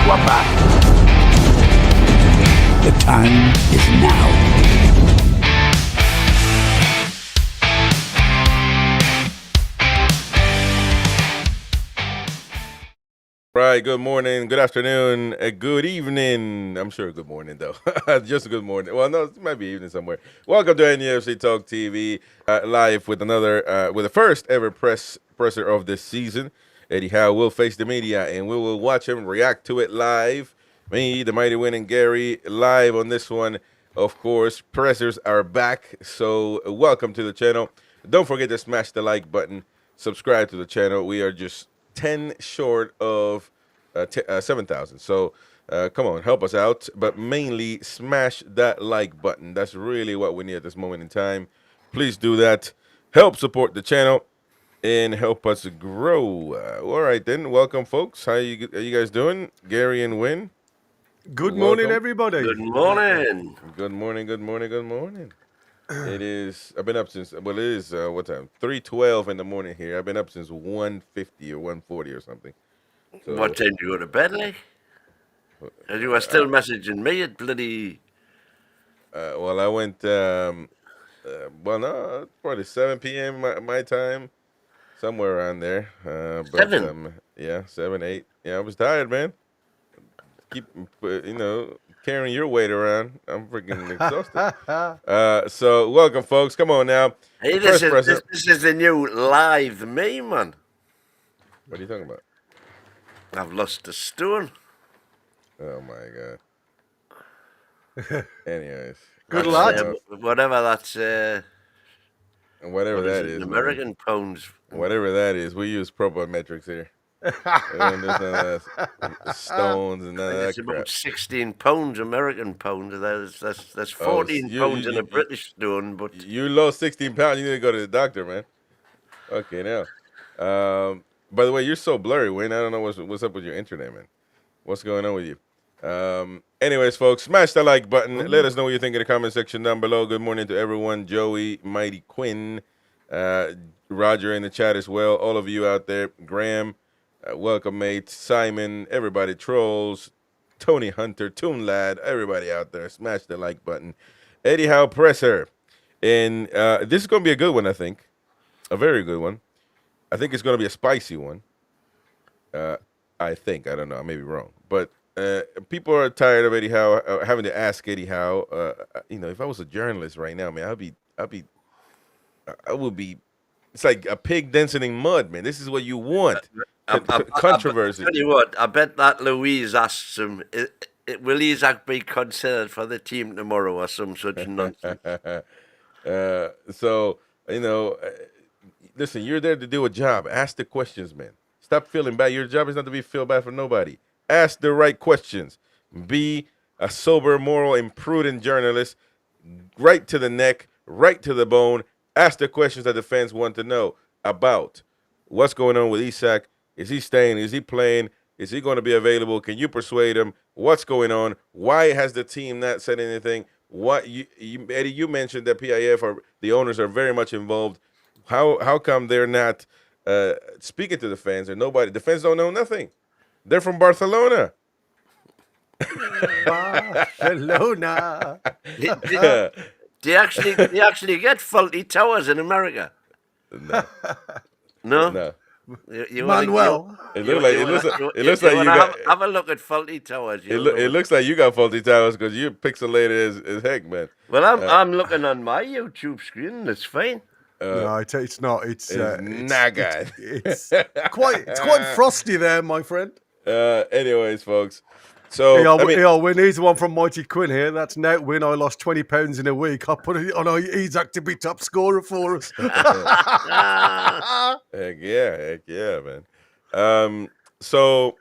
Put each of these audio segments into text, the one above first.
Whopper. The time is now. Right, good morning, good afternoon, good evening. I'm sure good morning, though. Just a good morning. Well, no, it might be evening somewhere. Welcome to NUFC Talk TV, live with with the first ever presser of this season. Eddie Howe will face the media, and we will watch him react to it live. Me, the mighty Win, and Gary, live on this one. Of course, pressers are back, so welcome to the channel. Don't forget to smash the like button, subscribe to the channel. We are just 10 short of 7,000. So come on, help us out. But mainly smash that like button. That's really what we need at this moment in time. Please do that. Help support the channel and help us grow. All right, then. Welcome, folks. How are you guys doing? Gary and Win. Good morning, everybody. Good morning. Good morning, good morning, good morning. It is, I've been up since, well, it is, what time? 3:12 in the morning here. I've been up since 1:50 or 1:40 or something. So, What time do you go to bed, like? And you were still messaging me at bloody... well, I went, well, no, probably 7 p.m. my time, somewhere around there. But, 7? Yeah, 7, 8. Yeah, I was tired, man. Keep, carrying your weight around. I'm freaking exhausted. So welcome, folks. Come on now. Hey, this is the new live me, man. What are you talking about? I've lost a stone. Oh my god. Anyways, Good lad. Whatever that's... whatever that is, American pounds. Whatever that is, we use proper metrics here. And there's none of that stones and none of that It's about crap. 16 pounds, American pounds. That's 14 pounds in a British stone. But you lost 16 pounds. You need to go to the doctor, man. Okay, now. By the way, you're so blurry, Wayne. I don't know what's up with your internet, man. What's going on with you? Anyways, folks, smash the like button. Let us know what you think in the comment section down below. Good morning to everyone. Joey, Mighty Quinn, Roger in the chat as well. All of you out there. Graham. Welcome, mate. Simon, everybody, Trolls, Tony Hunter, Toon Lad, everybody out there. Smash the like button. Eddie Howe presser. And this is going to be a good one, I think. A very good one. I think it's going to be a spicy one. I think. I don't know. I may be wrong. But people are tired of Eddie Howe, having to ask Eddie Howe. If I was a journalist right now, man, I would be, it's like a pig dancing in mud, man. This is what you want. Controversy. I tell you what, I bet that Louise asks him, will Isaac be considered for the team tomorrow or some such nonsense? Listen, you're there to do a job. Ask the questions, man. Stop feeling bad. Your job is not to be feel bad for nobody. Ask the right questions. Be a sober, moral, and prudent journalist. Right to the neck, right to the bone. Ask the questions that the fans want to know about. What's going on with Isaac? Is he staying? Is he playing? Is he going to be available? Can you persuade him? What's going on? Why has the team not said anything? Eddie, you mentioned that PIF or the owners are very much involved. How come they're not speaking to the fans? And the fans don't know nothing. They're from Barcelona. Barcelona. Do you actually get faulty towers in America? No. No? No. Manuel. It looks like you got. Have a look at faulty towers. It looks like you got faulty towers because you're pixelated as heck, man. Well, I'm looking on my YouTube screen. And it's fine. No, it's not. It's naga. It's quite frosty there, my friend. Anyways, folks. So Win. He's the one from Mighty Quinn here. That's now Win. I lost 20 pounds in a week. I put it on Isaac to be top scorer for us. Heck yeah, man. So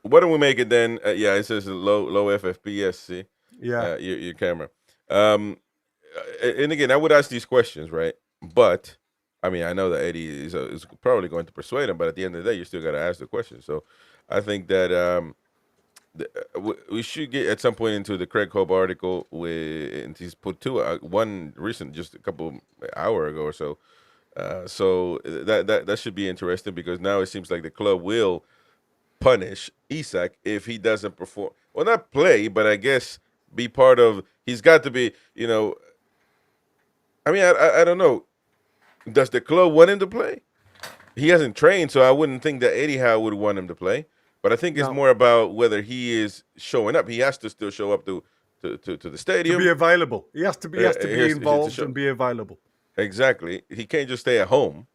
what do we make it then? Yeah, it says low FFPS. See, yeah, your camera. And again, I would ask these questions, right? But I mean, I know that Eddie is probably going to persuade him, but at the end of the day, you still got to ask the question. So I think that we should get at some point into the Craig Hope article and he's put one recent just a couple hour ago or so. So that should be interesting because now it seems like the club will punish Isak if he doesn't perform. Well, not play, but I guess be part of. He's got to be. I mean, I don't know. Does the club want him to play? He hasn't trained, so I wouldn't think that Eddie Howe would want him to play. But I think it's more about whether he is showing up. He has to still show up to the stadium. To be available. He has to be involved and be available. Exactly. He can't just stay at home.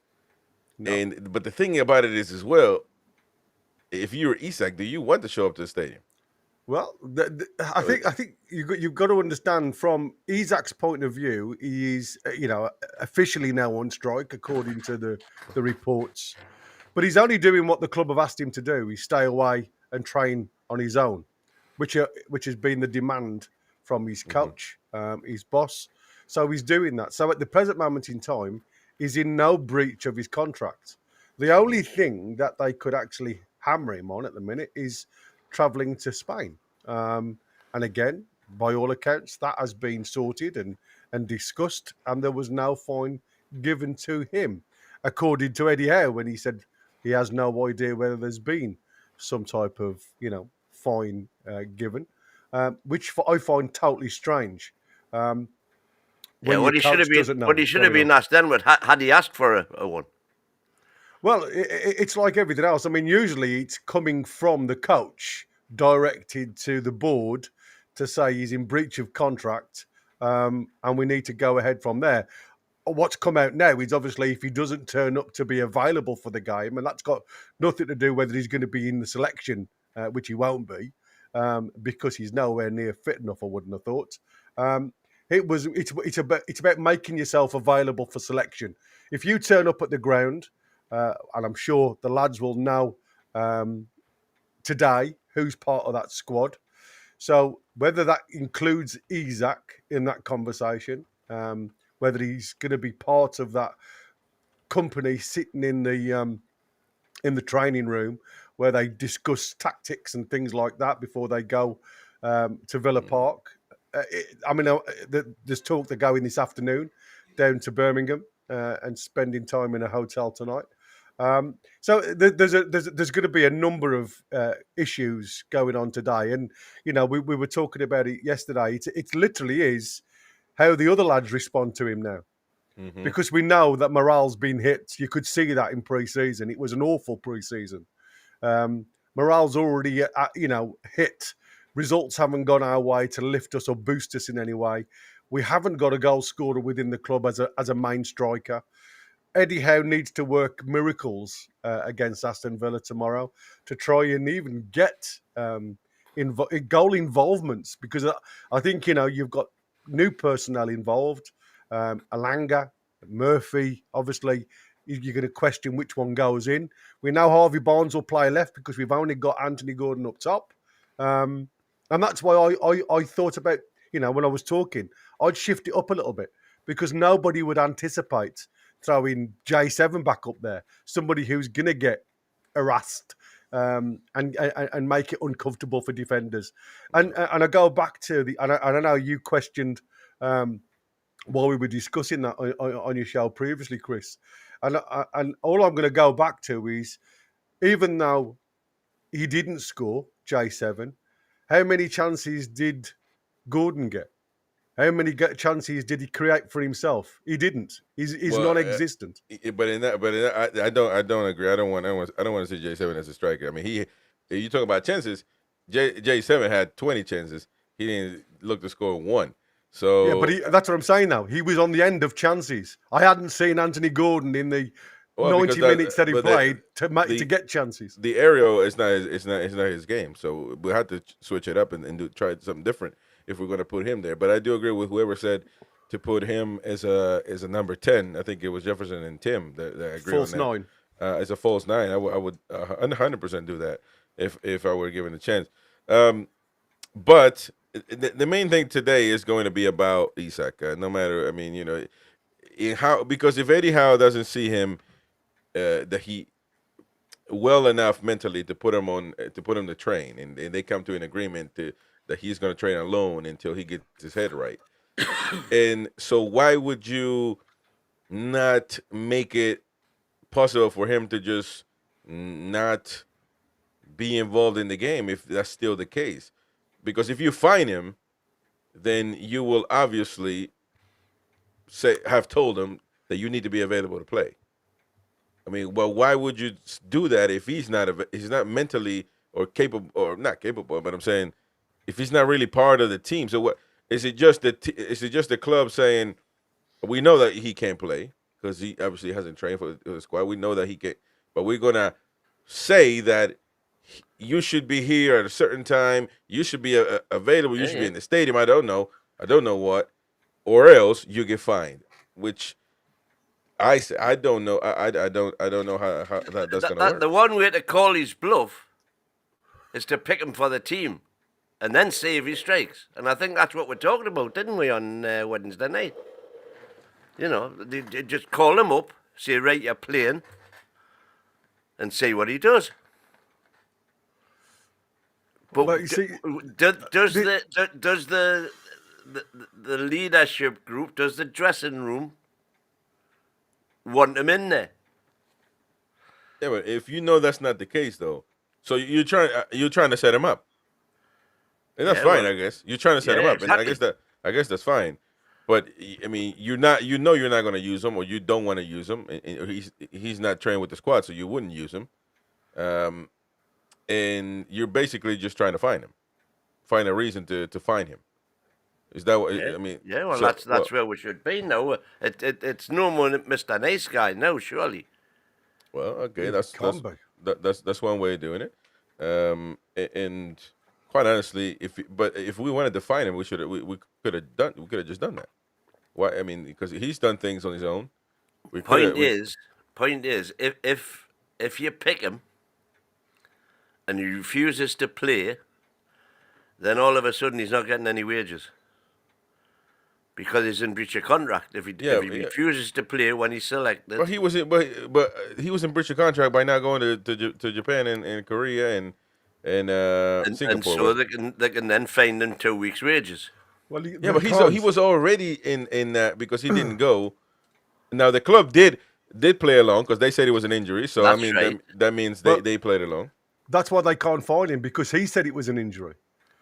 No. But the thing about it is as well, if you're Isak, do you want to show up to the stadium? Well, I think you've got to understand from Isak's point of view, he's officially now on strike according to the reports, but he's only doing what the club have asked him to do. He stay away and train on his own, which has been the demand from his coach, his boss. So he's doing that. So at the present moment in time, he's in no breach of his contract. The only thing that they could actually hammer him on at the minute is travelling to Spain. And again, by all accounts, that has been sorted and discussed, and there was no fine given to him, according to Eddie Howe, when he said he has no idea whether there's been some type of, fine given, which I find totally strange. What he should have been asked then, had he asked for a one? Well, it's like everything else. I mean, usually it's coming from the coach directed to the board to say he's in breach of contract, and we need to go ahead from there. What's come out now is obviously if he doesn't turn up to be available for the game, and that's got nothing to do whether he's going to be in the selection, which he won't be, because he's nowhere near fit enough, I wouldn't have thought. It's about making yourself available for selection. If you turn up at the ground, and I'm sure the lads will know today who's part of that squad. So whether that includes Isak in that conversation, whether he's going to be part of that company sitting in the training room where they discuss tactics and things like that before they go to Villa Park. There's talk they're going this afternoon down to Birmingham and spending time in a hotel tonight. So there's going to be a number of issues going on today, and we were talking about it yesterday. It literally is how the other lads respond to him now, because we know that morale's been hit. You could see that in pre-season. It was an awful pre-season. Morale's already hit. Results haven't gone our way to lift us or boost us in any way. We haven't got a goal scorer within the club as a main striker. Eddie Howe needs to work miracles against Aston Villa tomorrow to try and even get goal involvements, because I think you've got new personnel involved. Alanga, Murphy, obviously you're going to question which one goes in. We know Harvey Barnes will play left because we've only got Anthony Gordon up top. And that's why I thought about, when I was talking, I'd shift it up a little bit, because nobody would anticipate throwing J7 back up there, somebody who's going to get harassed and make it uncomfortable for defenders. And I go back to and I know you questioned while we were discussing that on your show previously, Chris. And all I'm going to go back to is, even though he didn't score, J7, how many chances did Gordon get? How many chances did he create for himself? He didn't. He's non-existent. But in that, I don't agree. I don't want to see J7 as a striker. I mean, you talk about chances. J7 had 20 chances. He didn't look to score one. So yeah, but that's what I'm saying now. He was on the end of chances. I hadn't seen Anthony Gordon in the 90 minutes that he played to get chances. The aerial is not his game. So we have to switch it up and try something different if we're going to put him there. But I do agree with whoever said to put him as a number 10. I think it was Jefferson and Tim that agree false on that. Nine. As a false 9, I would 100% do that if I were given a chance. But the main thing today is going to be about Isak. No matter, I mean, because if Eddie Howe doesn't see him that he well enough mentally to put him to train, and they come to an agreement that he's going to train alone until he gets his head right. And so why would you not make it possible for him to just not be involved in the game if that's still the case. Because if you fine him, then you will obviously have told him that you need to be available to play. I mean, well, why would you do that if he's not mentally or capable, or not capable? But I'm saying, if he's not really part of the team, so what is it? Just the club saying, we know that he can't play because he obviously hasn't trained for the squad. We know that he can't, but we're gonna say that you should be here at a certain time. You should be available. You should be in the stadium. I don't know what, or else you get fined. Which I don't know. I don't know how that's gonna work. The one way to call his bluff is to pick him for the team, and then see if he strikes. And I think that's what we're talking about, didn't we, on Wednesday night? You know, they just call him up, say, right, you're playing, and see what he does. But you see, does the leadership group, does the dressing room want him in there? Yeah, but if you know that's not the case, though, so you're trying to set him up, and that's fine, I guess. You're trying to set him up, exactly. and I guess that's fine. But I mean, you're not going to use him, or you don't want to use him. And he's not trained with the squad, so you wouldn't use him. And you're basically just trying to find a reason to find him. Is that what I mean? Yeah, well, that's where we should be now. It's no more Mr. Nice Guy now, surely. Well, okay, that's one way of doing it. And quite honestly, if we wanted to find him, we could have just done that. Why? I mean, because he's done things on his own. Point is, if you pick him and he refuses to play, then all of a sudden he's not getting any wages because he's in breach of contract. If he refuses to play when he's selected, but he was in breach of contract by not going to Japan and Korea and Singapore. And so they can then fine him 2 weeks' wages. Well, but he was already in that because he didn't go. Now the club did play along because they said it was an injury. So That's I mean right. that means they played along. That's why they can't find him, because he said it was an injury.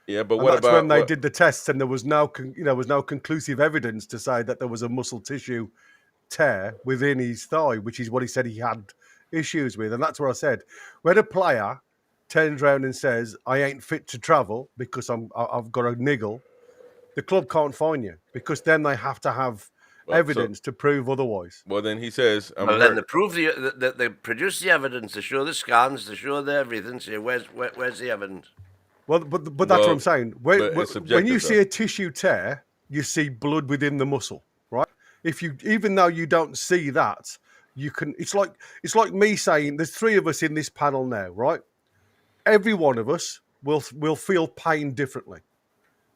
Yeah, but and what that's about when they did the tests and there was no conclusive evidence to say that there was a muscle tissue tear within his thigh, which is what he said he had issues with. And that's what I said. When a player turns around and says, I ain't fit to travel because I've got a niggle, the club can't fine you, because then they have to have evidence to prove otherwise. Well, then he says, then they prove they produce the evidence, to show the scans, to show the everything. Say, where's the evidence? Well, but that's what I'm saying. When you see a tissue tear, you see blood within the muscle, right? Even though you don't see that, you can. It's like me saying there's three of us in this panel now, right? Every one of us will feel pain differently.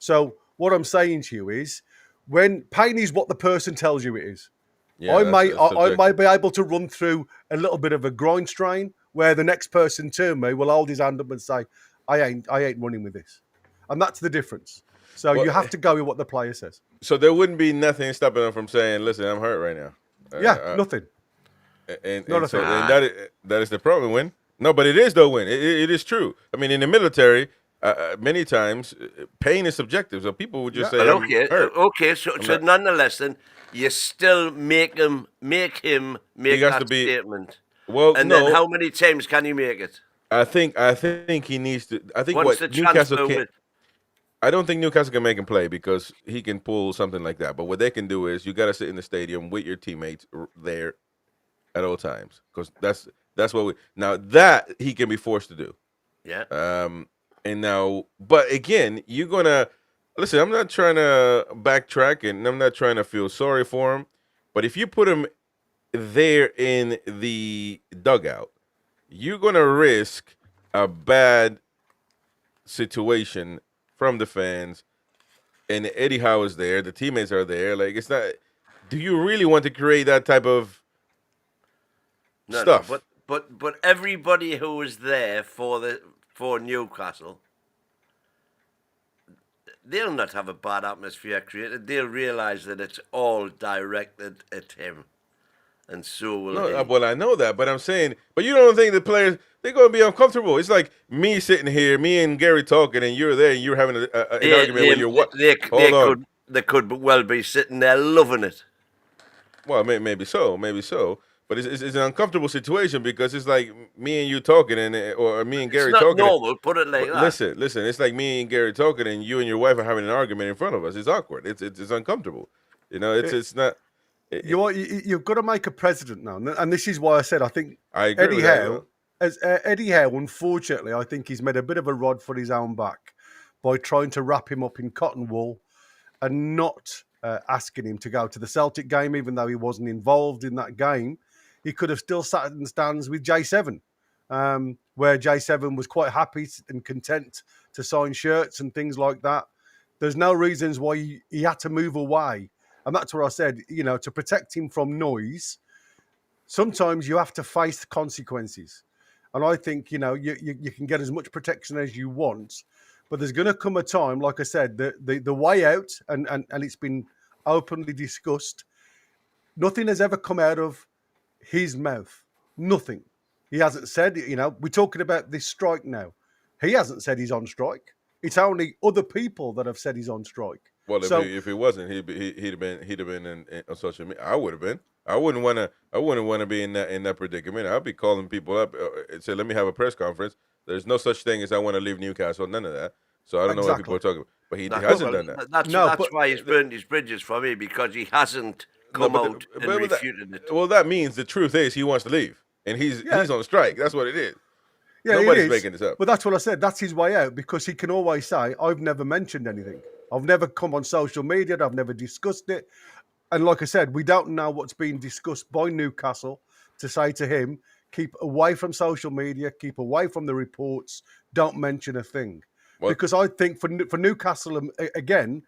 So what I'm saying to you is, when pain is what the person tells you it is. Yeah, I may be able to run through a little bit of a groin strain where the next person to me will hold his hand up and say, I ain't running with this. And that's the difference. So you have to go with what the player says. So there wouldn't be nothing stopping them from saying, listen, I'm hurt right now. Nothing. And that is the problem, Win. No, but it is, though, Win. It is true. I mean, in the military, many times, pain is subjective. So people would just say, hurt. Okay, so nonetheless, then, you still make him make that statement. Well, and then how many times can you make it? I think he needs to. I think Once what Newcastle can. I don't think Newcastle can make him play because he can pull something like that. But what they can do is you got to sit in the stadium with your teammates there at all times, because that's what that he can be forced to do. Yeah. And now, but again, you're gonna listen. I'm not trying to backtrack, and I'm not trying to feel sorry for him. But if you put him there in the dugout, you're going to risk a bad situation from the fans. And Eddie Howe is there. The teammates are there. Like, it's not. Do you really want to create that type of stuff? No, but everybody who was there for Newcastle, they'll not have a bad atmosphere created. They'll realise that it's all directed at him. and so will No, he. well, I know that, but I'm saying, but you don't think the players they're going to be uncomfortable? It's like me sitting here, me and Gary talking, and you're there, and you're having an argument with your what? Hold on. They could well be sitting there loving it. Well, maybe so, but it's an uncomfortable situation because it's like me and you talking, and or me and It's Gary not talking. normal. Put it like But that. listen, it's like me and Gary talking, and you and your wife are having an argument in front of us. It's awkward. It's uncomfortable. You know, it's not. You've got to make a president now, and this is why I said I think I agree Eddie with that, Howe, Eddie Howe, unfortunately, I think he's made a bit of a rod for his own back by trying to wrap him up in cotton wool and not asking him to go to the Celtic game, even though he wasn't involved in that game. He could have still sat in the stands with J7, where J7 was quite happy and content to sign shirts and things like that. There's no reasons why he had to move away. And that's where I said, to protect him from noise, sometimes you have to face the consequences. And I think, you can get as much protection as you want, but there's going to come a time, like I said, the way out, and it's been openly discussed, nothing has ever come out of his mouth. Nothing. He hasn't said, we're talking about this strike now. He hasn't said he's on strike. It's only other people that have said he's on strike. Well, if he wasn't, he'd have been on social media. I would have been. I wouldn't want to be in that predicament. I'd be calling people up and say, "Let me have a press conference." There's no such thing as I want to leave Newcastle. None of that. So I don't know what people are talking about. But he hasn't done that. That's why he's burned his bridges for me, because he hasn't come out and refuted it. Well, that means the truth is he wants to leave, and he's on strike. That's what it is. Yeah, nobody's making this up. But that's what I said. That's his way out, because he can always say, "I've never mentioned anything. I've never come on social media. I've never discussed it." And like I said, we don't know what's being discussed by Newcastle to say to him, keep away from social media, keep away from the reports, don't mention a thing. Well, because I think for Newcastle, again,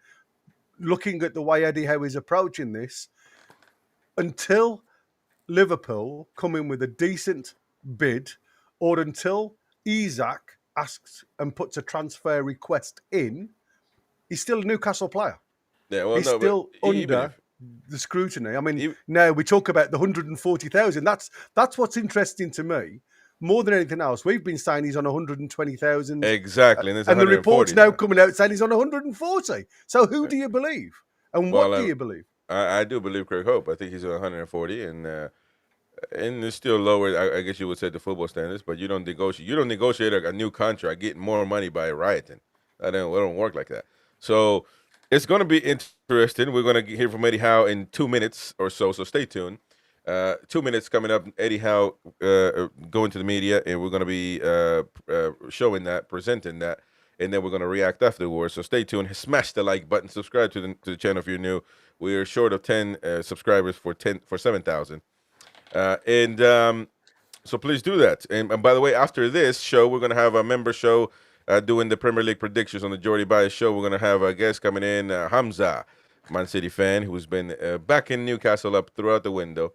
looking at the way Eddie Howe is approaching this, until Liverpool come in with a decent bid, or until Isaac asks and puts a transfer request in, he's still a Newcastle player. Yeah, well, he's still under the scrutiny. I mean, now we talk about the 140,000. That's what's interesting to me. More than anything else, we've been saying he's on 120,000. Exactly. And the report's now coming out saying he's on 140. So who do you believe? And what do you believe? I do believe Craig Hope. I think he's on 140, and it's still lower, I guess you would say, the football standards. But you don't negotiate a new contract getting more money by rioting. It don't work like that. So it's going to be interesting. We're going to hear from Eddie Howe in 2 minutes or so. So stay tuned. 2 minutes coming up. Eddie Howe going to the media, and we're going to be showing that, presenting that, and then we're going to react afterwards. So stay tuned. Smash the like button. Subscribe to the channel if you're new. We are short of 10 subscribers for 7,000. So please do that. And by the way, after this show, we're going to have a member show doing the Premier League predictions on the Jordy Bias show. We're going to have a guest coming in, Hamza, Man City fan, who's been backing Newcastle up throughout the window,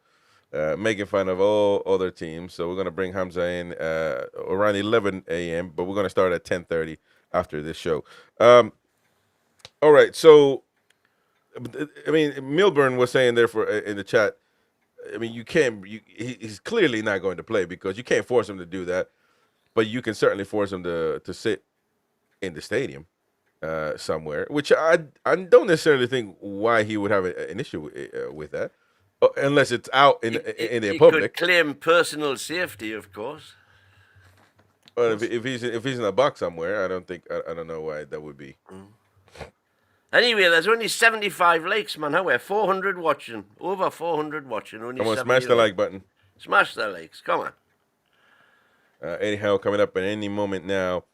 making fun of all other teams. So we're going to bring Hamza in around 11 a.m., but we're going to start at 10:30 after this show. All right, so, I mean, Milburn was saying there in the chat, I mean, he's clearly not going to play because you can't force him to do that, but you can certainly force him to sit in the stadium somewhere, which I don't necessarily think why he would have an issue with that, unless it's out in the public. He could claim personal safety, of course. But if he's in a box somewhere, I don't know why that would be. Anyway, there's only 75 likes, man. How we're 400 watching, over 400 watching. Only come on, smash the like button. Smash the likes, come on. Eddie Howe coming up at any moment now.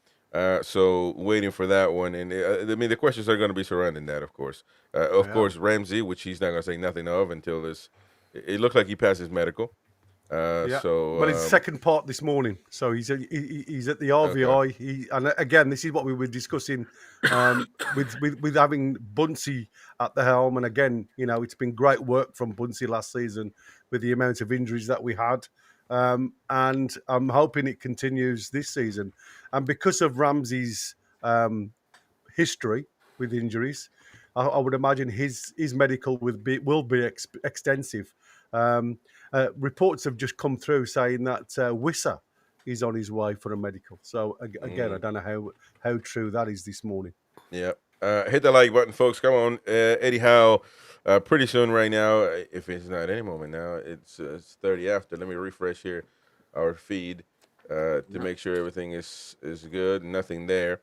So waiting for that one, and I mean the questions are going to be surrounding that, of course. Of course, Ramsey, which he's not going to say nothing of until this. It looked like he passed his medical. So, but it's second part this morning, so he's at the RVI. Okay. And again, this is what we were discussing with having Bunsey at the helm. And again, it's been great work from Bunsey last season with the amount of injuries that we had. And I'm hoping it continues this season. And because of Ramsey's history with injuries, I would imagine his medical will be extensive. Reports have just come through saying that Wissa is on his way for a medical. So again, I don't know how true that is this morning. Yeah. Hit the like button, folks. Come on. Eddie Howe, pretty soon right now, if it's not any moment now, it's 30 after. Let me refresh here our feed to make sure everything is good. Nothing there.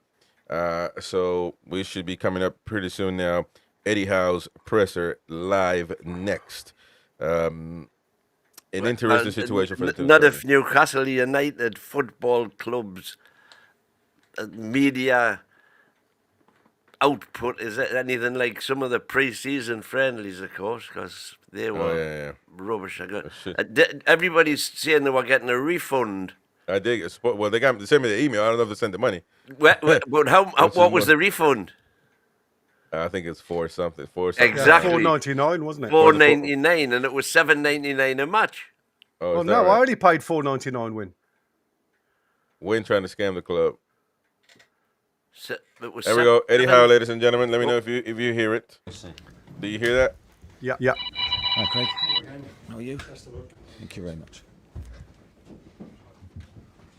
So we should be coming up pretty soon now. Eddie Howe's presser live next. An interesting situation for the Toon Not Army. if Newcastle United Football Club's media output is anything like some of the pre-season friendlies, of course, because they were rubbish. Everybody's saying they were getting a refund. I did. Well, they sent me the email. I don't know if they sent the money. But what was the refund? I think it's $4 something. Exactly. $4.99, wasn't it? $4.99, and it was $7.99 a match. Oh, Well, no, I only paid $4.99. Win trying to scam the club. So it was There we go. Eddie Howe, ladies and gentlemen. Let me know if you hear it. Do you hear that? Yeah. Hi, Craig. How are you? Thank you very much.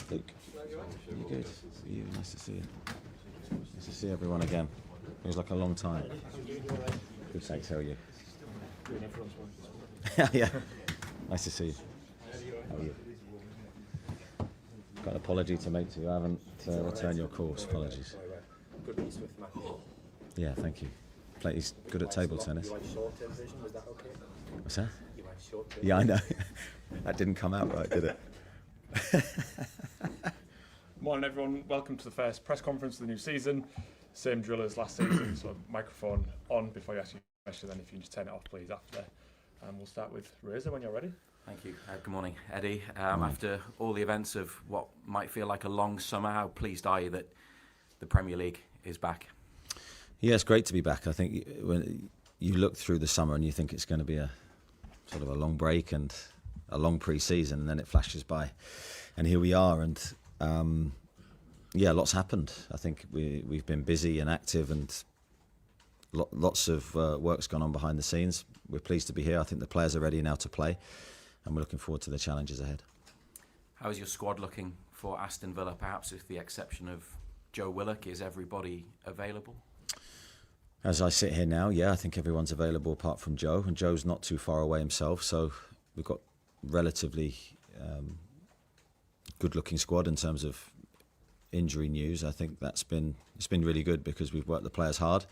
Luke, you good? You, nice to see you. Nice to see everyone again. It was like a long time. Good thanks, how are you? Yeah. Nice to see you. How are you? Got an apology to make to you. I haven't returned your calls. Apologies. Yeah, thank you. He's good at table tennis. What's that? Yeah, I know. That didn't come out right, did it? Morning everyone, welcome to the first press conference of the new season. Same drill as last season, so microphone on before you ask your question, then if you can just turn it off please after. And we'll start with Reza when you're ready. Thank you. Good morning, Eddie. After all the events of what might feel like a long summer, how pleased are you that the Premier League is back? Yeah, it's great to be back. I think when you look through the summer and you think it's going to be a sort of a long break and a long pre-season, and then it flashes by. And here we are, and lots happened. I think we've been busy and active, and lots of work's gone on behind the scenes. We're pleased to be here. I think the players are ready now to play, and we're looking forward to the challenges ahead. How is your squad looking for Aston Villa, perhaps with the exception of Joe Willock? Is everybody available? As I sit here now, I think everyone's available apart from Joe, and Joe's not too far away himself, so we've got relatively good-looking squad in terms of injury news. I think it's been really good because we've worked the players hard.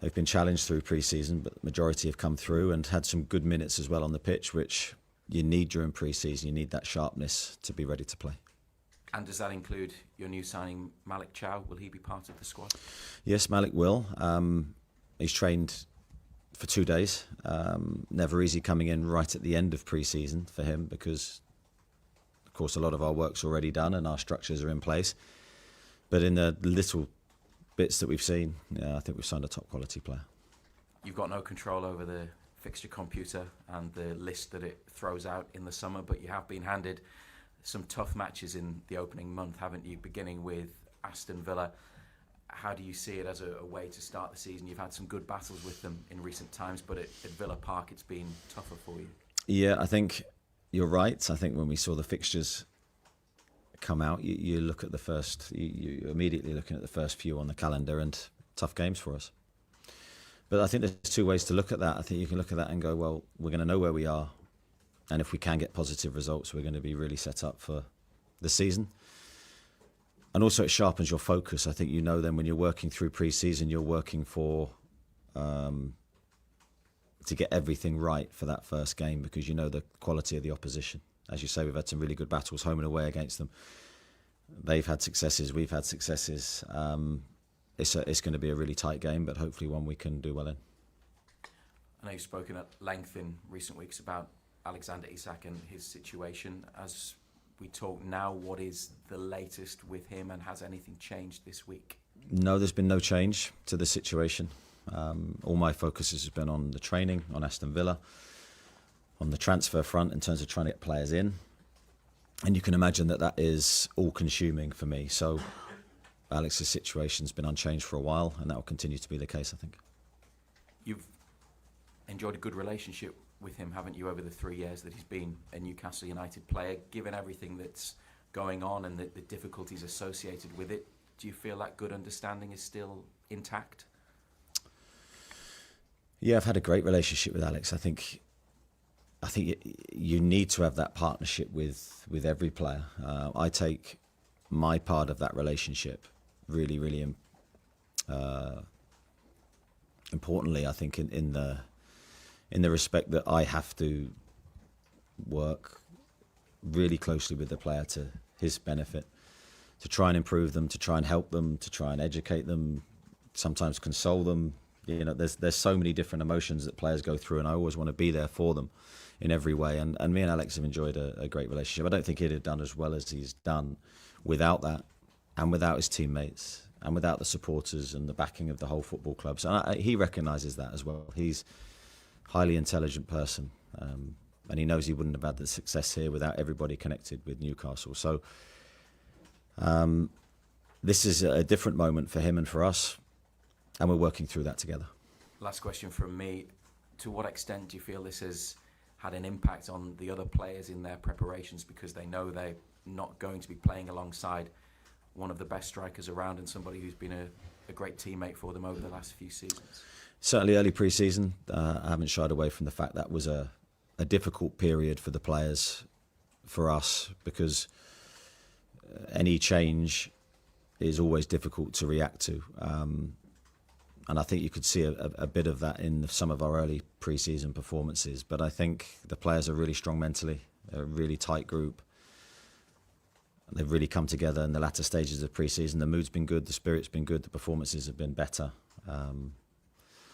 They've been challenged through pre-season, but the majority have come through and had some good minutes as well on the pitch, which you need during pre-season. You need that sharpness to be ready to play. And does that include your new signing, Malik Chow? Will he be part of the squad? Yes, Malik will. He's trained for 2 days. Never easy coming in right at the end of pre-season for him because, of course, a lot of our work's already done and our structures are in place. But in the little bits that we've seen, I think we've signed a top quality player. You've got no control over the fixture computer and the list that it throws out in the summer, but you have been handed some tough matches in the opening month, haven't you? Beginning with Aston Villa. How do you see it as a way to start the season? You've had some good battles with them in recent times, but at Villa Park it's been tougher for you. Yeah, I think you're right. I think when we saw the fixtures come out, you look at the first, you're immediately looking at the first few on the calendar, and tough games for us. But I think there's two ways to look at that. I think you can look at that and go, well, we're going to know where we are, and if we can get positive results, we're going to be really set up for the season. And also it sharpens your focus. I think you know then when you're working through pre-season, you're working for to get everything right for that first game because you know the quality of the opposition. As you say, we've had some really good battles home and away against them. They've had successes, we've had successes. It's going to be a really tight game, but hopefully one we can do well in. I know you've spoken at length in recent weeks about Alexander Isak and his situation. As we talk now, what is the latest with him, and has anything changed this week? No, there's been no change to the situation. All my focus has been on the training, on Aston Villa, on the transfer front in terms of trying to get players in. And you can imagine that is all-consuming for me. So Alex's situation's been unchanged for a while, and that will continue to be the case, I think. You've enjoyed a good relationship with him, haven't you, over the 3 years that he's been a Newcastle United player? Given everything that's going on and the difficulties associated with it, do you feel that good understanding is still intact? Yeah, I've had a great relationship with Alex. I think you need to have that partnership with every player. I take my part of that relationship really, really importantly. I think in the respect that I have to work really closely with the player to his benefit, to try and improve them, to try and help them, to try and educate them, sometimes console them. You know, there's so many different emotions that players go through, and I always want to be there for them in every way. And me and Alex have enjoyed a great relationship. I don't think he'd have done as well as he's done without that, and without his teammates, and without the supporters and the backing of the whole football club. So he recognises that as well. He's a highly intelligent person, and he knows he wouldn't have had the success here without everybody connected with Newcastle. So this is a different moment for him and for us, and we're working through that together. Last question from me. To what extent do you feel this has had an impact on the other players in their preparations, because they know they're not going to be playing alongside one of the best strikers around and somebody who's been a great teammate for them over the last few seasons? Certainly early pre-season, I haven't shied away from the fact that was a difficult period for the players, for us, because any change is always difficult to react to. And I think you could see a bit of that in some of our early pre-season performances. But I think the players are really strong mentally. They're a really tight group. They've really come together in the latter stages of pre-season. The mood's been good, the spirit's been good, the performances have been better.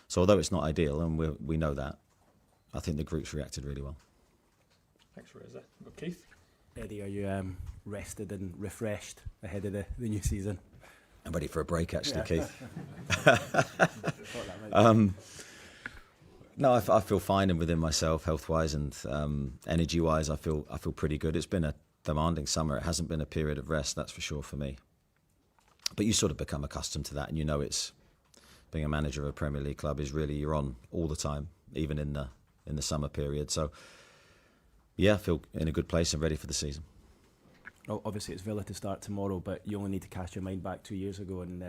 So although it's not ideal, and we know that, I think the group's reacted really well. Thanks, Reza. We've got Keith. Eddie, are you rested and refreshed ahead of the new season? I'm ready for a break, actually, Keith. No, I feel fine and within myself, health-wise and energy-wise. I feel pretty good. It's been a demanding summer. It hasn't been a period of rest, that's for sure, for me. But you sort of become accustomed to that, and you know it's being a manager of a Premier League club is really, you're on all the time, even in the summer period. So yeah, I feel in a good place and ready for the season. Well, obviously it's Villa to start tomorrow, but you only need to cast your mind back 2 years ago and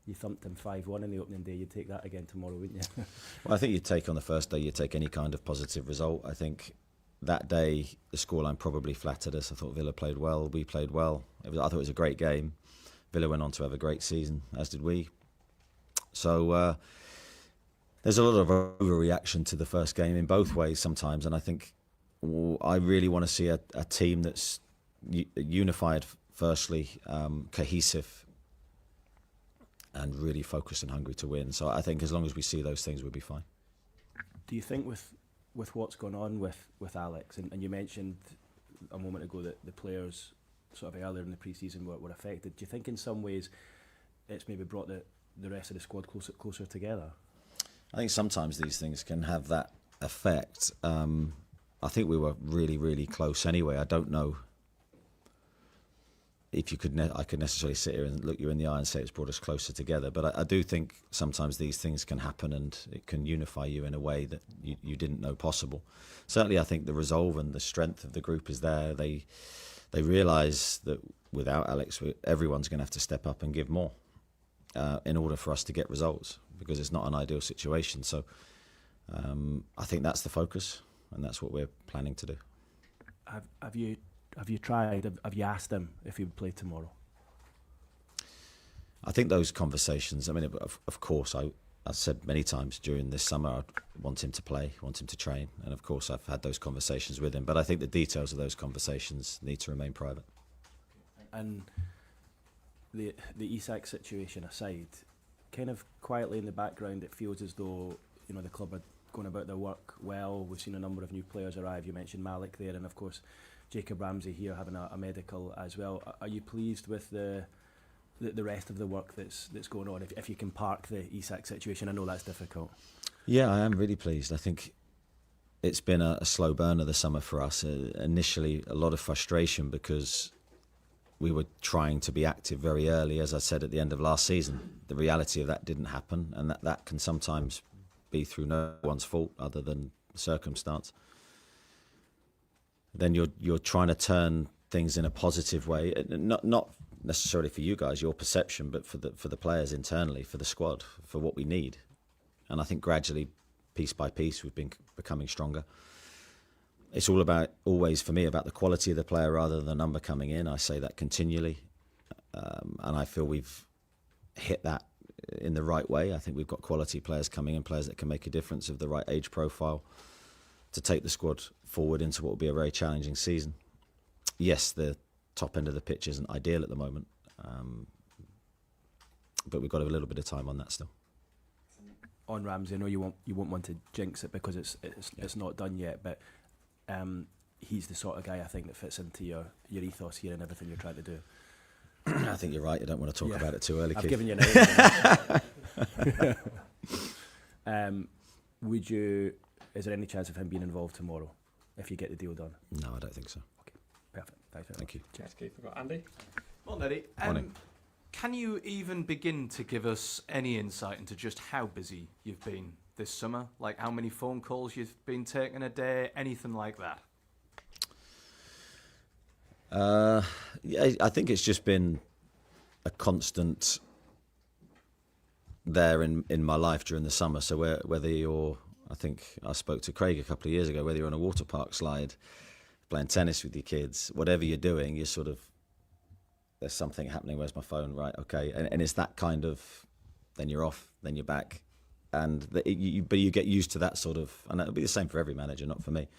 you thumped them 5-1 in the opening day. You'd take that again tomorrow, wouldn't you? Well, I think you'd take on the first day, you'd take any kind of positive result. I think that day the scoreline probably flattered us. I thought Villa played well, we played well. I thought it was a great game. Villa went on to have a great season, as did we. So there's a lot of overreaction to the first game in both ways sometimes, and I think I really want to see a team that's unified, firstly, cohesive, and really focused and hungry to win. So I think as long as we see those things, we'll be fine. Do you think with what's going on with Alex, and you mentioned a moment ago that the players sort of earlier in the pre-season were affected, do you think in some ways it's maybe brought the rest of the squad closer together? I think sometimes these things can have that effect. I think we were really, really close anyway. I don't know if you could I could necessarily sit here and look you in the eye and say it's brought us closer together. But I do think sometimes these things can happen and it can unify you in a way that you didn't know possible. Certainly, I think the resolve and the strength of the group is there. They realise that without Alex, everyone's going to have to step up and give more in order for us to get results, because it's not an ideal situation. So I think that's the focus, and that's what we're planning to do. Have you tried? Have you asked him if he would play tomorrow? I think those conversations. I mean, of course, I've said many times during this summer I want him to play, want him to train, and of course I've had those conversations with him. But I think the details of those conversations need to remain private. And the Isak situation aside, kind of quietly in the background, it feels as though the club are going about their work well. We've seen a number of new players arrive. You mentioned Malik there, and of course Jacob Ramsey here having a medical as well. Are you pleased with the rest of the work that's going on? If you can park the Isak situation, I know that's difficult. Yeah, I am really pleased. I think it's been a slow burner this summer for us. Initially, a lot of frustration because we were trying to be active very early, as I said at the end of last season. The reality of that didn't happen, and that can sometimes be through no one's fault other than circumstance, then you're trying to turn things in a positive way. Not necessarily for you guys, your perception, but for the players internally, for the squad, for what we need. And I think gradually, piece by piece, we've been becoming stronger. It's all about, always for me, about the quality of the player rather than the number coming in. I say that continually. And I feel we've hit that in the right way. I think we've got quality players coming in, players that can make a difference, of the right age profile to take the squad forward into what will be a very challenging season. Yes, the top end of the pitch isn't ideal at the moment, but we've got a little bit of time on that still. On Ramsey, I know you won't want to jinx it because it's not done yet, but he's the sort of guy I think that fits into your ethos here and everything you're trying to do. I think you're right. You don't want to talk about it too early, I've Keith. given you an is there any chance of him being involved tomorrow if you get the deal done? No, I don't think so. Okay, perfect. Thanks very much. Thank you. Cheers, Keith. We've got Andy. Well, Eddie, Morning. can you even begin to give us any insight into just how busy you've been this summer? Like how many phone calls you've been taking a day, anything like that? Yeah, I think it's just been a constant there in my life during the summer. So whether you're, I think I spoke to Craig a couple of years ago, whether you're on a water park slide, playing tennis with your kids, whatever you're doing, you're sort of, there's something happening, where's my phone, right, okay. And it's that kind of, then you're off, then you're back. And but you get used to that sort of, and it'll be the same for every manager, not for me.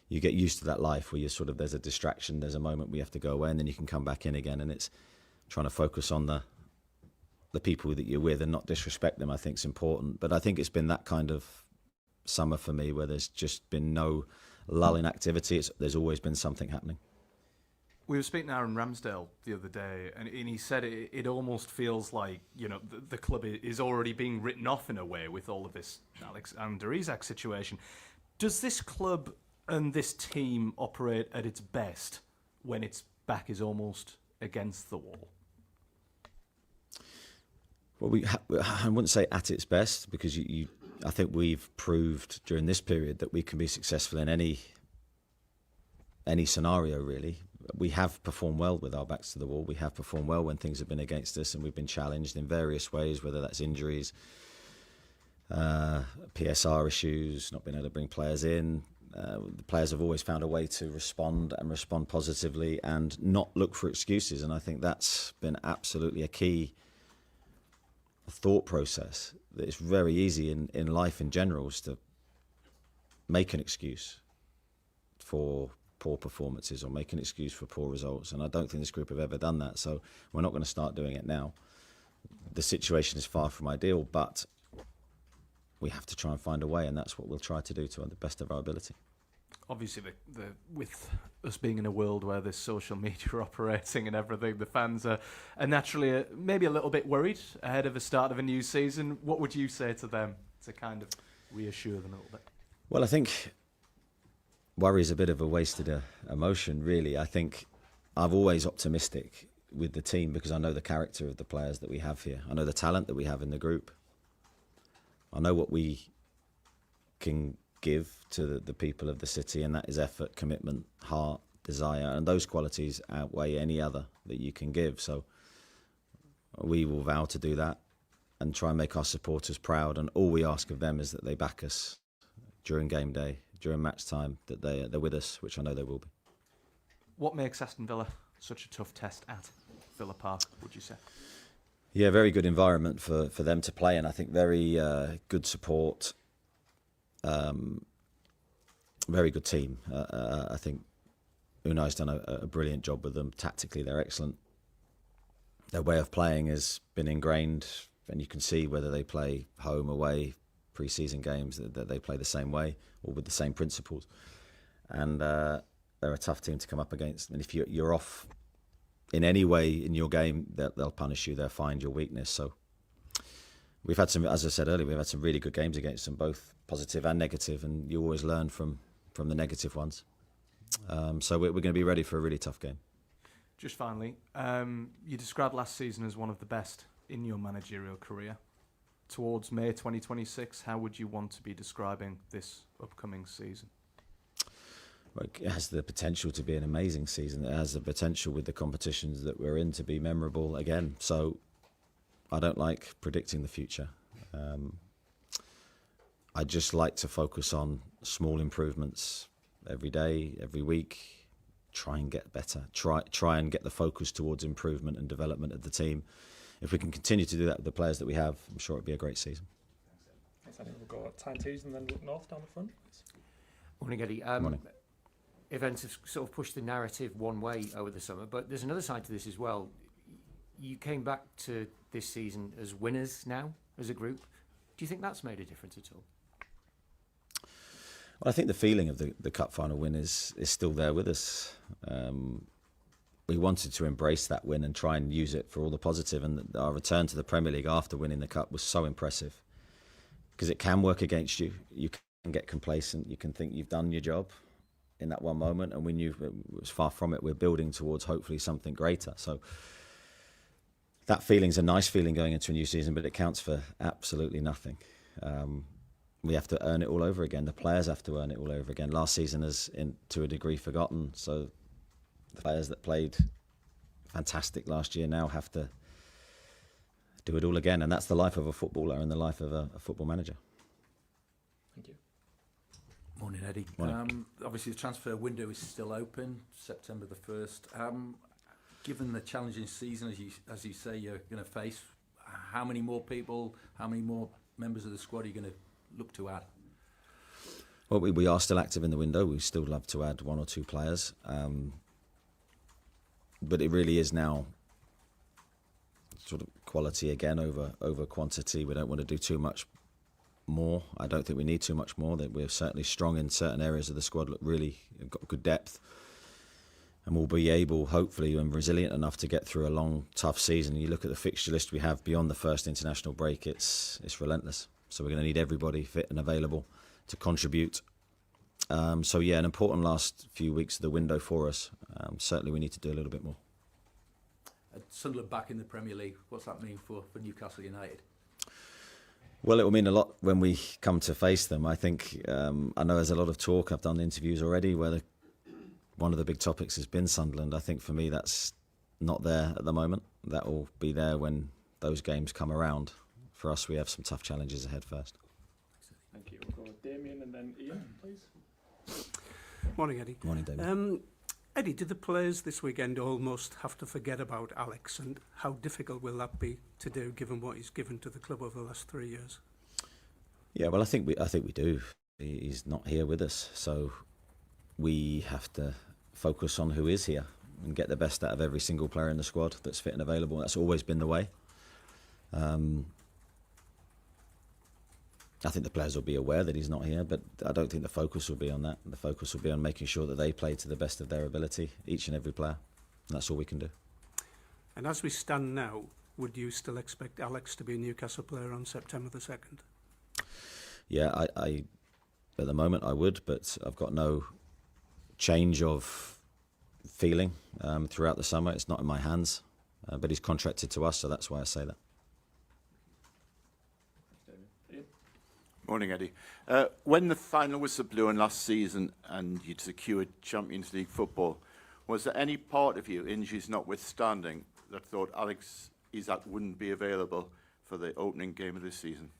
You get used to that life where you're sort of, there's a distraction, there's a moment where you have to go away, and then you can come back in again. And it's trying to focus on the people that you're with and not disrespect them, I think is important. But I think it's been that kind of summer for me where there's just been no lull in activity. There's always been something happening. We were speaking to Aaron Ramsdale the other day, and he said it almost feels like, you know, the club is already being written off in a way with all of this Alexander Isak situation. Does this club and this team operate at its best when its back is almost against the wall? Well, I wouldn't say at its best, because I think we've proved during this period that we can be successful in any scenario, really. We have performed well with our backs to the wall. We have performed well when things have been against us, and we've been challenged in various ways, whether that's injuries, PSR issues, not being able to bring players in. The players have always found a way to respond positively and not look for excuses. And I think that's been absolutely a key thought process. That it's very easy in life in general is to make an excuse for poor performances or make an excuse for poor results. And I don't think this group have ever done that. So we're not going to start doing it now. The situation is far from ideal, but we have to try and find a way, and that's what we'll try to do to the best of our ability. Obviously, with us being in a world where there's social media operating and everything, the fans are naturally maybe a little bit worried ahead of the start of a new season. What would you say to them to kind of reassure them a little bit? Well, I think worry is a bit of a wasted emotion, really. I think I'm always optimistic with the team because I know the character of the players that we have here. I know the talent that we have in the group. I know what we can give to the people of the city, and that is effort, commitment, heart, desire, and those qualities outweigh any other that you can give. So we will vow to do that and try and make our supporters proud, and all we ask of them is that they back us during game day, during match time, that they're with us, which I know they will be. What makes Aston Villa such a tough test at Villa Park, would you say? Yeah, very good environment for them to play in. I think very good support, very good team. I think Unai's done a brilliant job with them. Tactically, they're excellent. Their way of playing has been ingrained, and you can see whether they play home, away, pre-season games, that they play the same way or with the same principles. And they're a tough team to come up against. And if you're off in any way in your game, they'll punish you. They'll find your weakness. So we've had some, as I said earlier, we've had some really good games against them, both positive and negative, and you always learn from the negative ones. So we're going to be ready for a really tough game. Just finally, you described last season as one of the best in your managerial career. towards May 2026, how would you want to be describing this upcoming season? It has the potential to be an amazing season. It has the potential with the competitions that we're in to be memorable again. So I don't like predicting the future. I just like to focus on small improvements every day, every week. Try and get better. Try and get the focus towards improvement and development of the team. If we can continue to do that with the players that we have, I'm sure it'll be a great season. Thanks, Eddie. We'll go at Tyne and then look north down the front. Morning, Eddie. Morning. Events have sort of pushed the narrative one way over the summer, but there's another side to this as well. You came back to this season as winners now, as a group. Do you think that's made a difference at all? Well, I think the feeling of the cup final win is still there with us. We wanted to embrace that win and try and use it for all the positive, and our return to the Premier League after winning the cup was so impressive, because it can work against you. You can get complacent. You can think you've done your job in that one moment, and we knew it was far from it. We're building towards hopefully something greater. So that feeling's a nice feeling going into a new season, but it counts for absolutely nothing. We have to earn it all over again. The players have to earn it all over again. Last season is, to a degree, forgotten. So the players that played fantastic last year now have to do it all again. And that's the life of a footballer and the life of a football manager. Thank you. Morning, Eddie. Morning. Obviously, the transfer window is still open, September the 1st. Given the challenging season, as you say, you're going to face, how many more people, how many more members of the squad are you going to look to add? Well, we are still active in the window. We still love to add one or two players. But it really is now sort of quality again over quantity. We don't want to do too much more. I don't think we need too much more. That we're certainly strong in certain areas of the squad. Look, really got good depth, and we'll be able, hopefully, and resilient enough to get through a long, tough season. You look at the fixture list we have beyond the first international break. It's relentless. So we're going to need everybody fit and available to contribute. So yeah, an important last few weeks of the window for us. Certainly we need to do a little bit more. Sunderland back in the Premier League, what's that mean for Newcastle United? Well, it will mean a lot when we come to face them. I think, I know there's a lot of talk. I've done interviews already where one of the big topics has been Sunderland. I think for me that's not there at the moment. That will be there when those games come around. For us, we have some tough challenges ahead first. Thank you. We'll go with Damien and then Ian, please. Morning, Eddie. Morning, David. Eddie, did the players this weekend almost have to forget about Alex, and how difficult will that be to do, given what he's given to the club over the last 3 years? Yeah, well, I think we do. He's not here with us, so we have to focus on who is here and get the best out of every single player in the squad that's fit and available. That's always been the way. I think the players will be aware that he's not here, but I don't think the focus will be on that. The focus will be on making sure that they play to the best of their ability, each and every player. And that's all we can do. And as we stand now, would you still expect Alex to be a Newcastle player on September the 2nd? Yeah, I at the moment I would, but I've got no change of feeling throughout the summer. It's not in my hands, but he's contracted to us, so that's why I say that. Morning, Eddie. When the final whistle blew in last season and you'd secured Champions League football, was there any part of you, injuries notwithstanding, that thought Alex Isak wouldn't be available for the opening game of this season?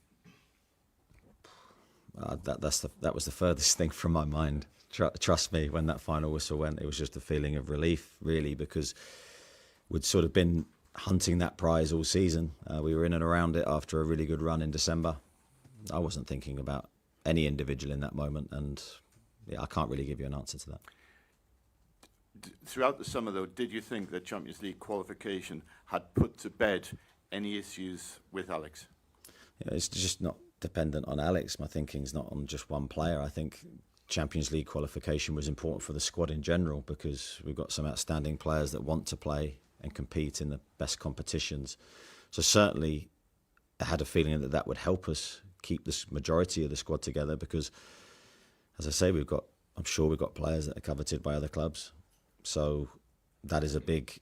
That was the furthest thing from my mind. Trust me, when that final whistle went, it was just a feeling of relief, really, because we'd sort of been hunting that prize all season. We were in and around it after a really good run in December. I wasn't thinking about any individual in that moment, and yeah, I can't really give you an answer to that. Throughout the summer, though, did you think that Champions League qualification had put to bed any issues with Alex? Yeah, it's just not dependent on Alex. My thinking's not on just one player. I think Champions League qualification was important for the squad in general, because we've got some outstanding players that want to play and compete in the best competitions. So certainly I had a feeling that that would help us keep the majority of the squad together, because, as I say, I'm sure we've got players that are coveted by other clubs. So that is a big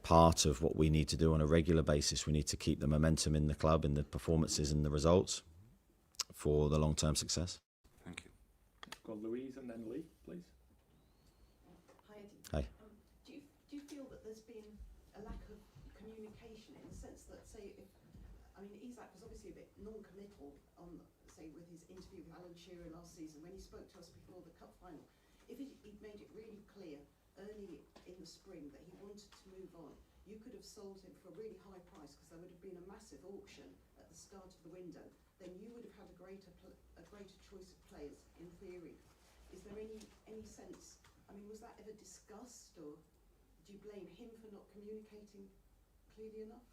part of what we need to do on a regular basis. We need to keep the momentum in the club, in the performances and the results for the long-term success. Thank you. Go on, Louise and then Lee, please. Hi, Eddie. Hi. Do you feel that there's been a lack of communication in the sense that, say, Isak was obviously a bit non-committal on, say, with his interview with Alan Shearer last season when he spoke to us before the cup final. If he'd made it really clear early in the spring that he wanted to move on, you could have sold him for a really high price because there would have been a massive auction at the start of the window. Then you would have had a greater choice of players in theory. Is there any sense? Was that ever discussed, or do you blame him for not communicating clearly enough?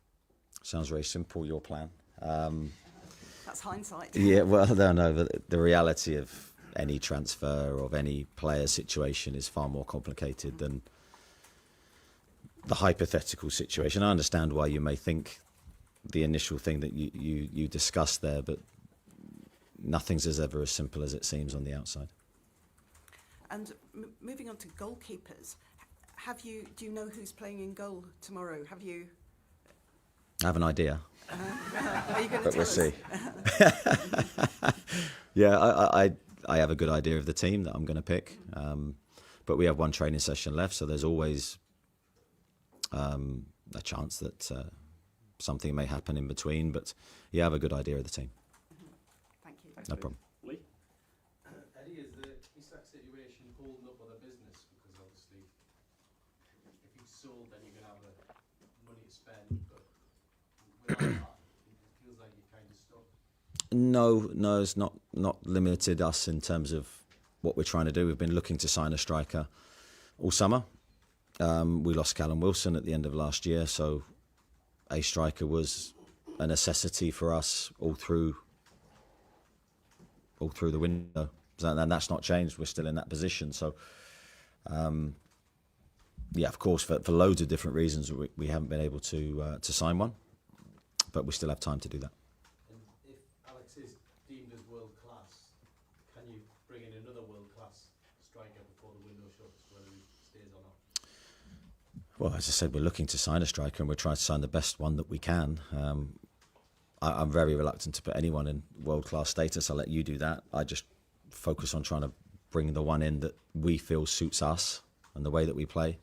Sounds very simple, your plan. That's hindsight. Yeah, well, no, but the reality of any transfer or of any player situation is far more complicated than the hypothetical situation. I understand why you may think the initial thing that you discussed there, but nothing's ever as simple as it seems on the outside. And moving on to goalkeepers, do you know who's playing in goal tomorrow? Have you? I have an idea. Are you going to but tell we'll us? see. Yeah, I have a good idea of the team that I'm going to pick, but we have one training session left, so there's always a chance that something may happen in between. But yeah, I have a good idea of the team. Thank you. No problem. Lee? Eddie, is the Isak situation holding up other business? Because obviously, if he's sold, then you're going to have the money to spend. But without that, it feels like you're kind of stuck. No, it's not limited us in terms of what we're trying to do. We've been looking to sign a striker all summer. We lost Callum Wilson at the end of last year, so a striker was a necessity for us all through the window. And that's not changed. We're still in that position. So, yeah, of course, for loads of different reasons, we haven't been able to sign one, but we still have time to do that. And if Alex is deemed as world class, can you bring in another world class striker before the window shuts, whether he stays or not? Well, as I said, we're looking to sign a striker and we're trying to sign the best one that we can. I'm very reluctant to put anyone in world-class status. I'll let you do that. I just focus on trying to bring the one in that we feel suits us and the way that we play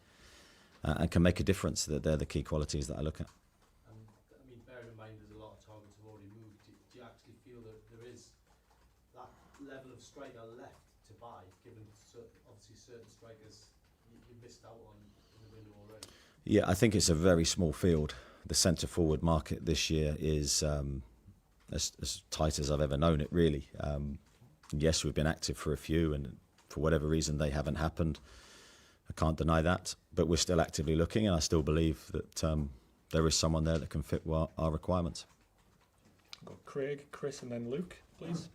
and can make a difference. They're the key qualities that I look at. And bearing in mind there's a lot of targets have already moved, do you actually feel that there is that level of striker left to buy, given obviously certain strikers you missed out on in the window already? Yeah, I think it's a very small field. The centre-forward market this year is as tight as I've ever known it, really. Yes, we've been active for a few, and for whatever reason they haven't happened. I can't deny that, but we're still actively looking, and I still believe that there is someone there that can fit our requirements. Got Craig, Chris, and then Luke, please.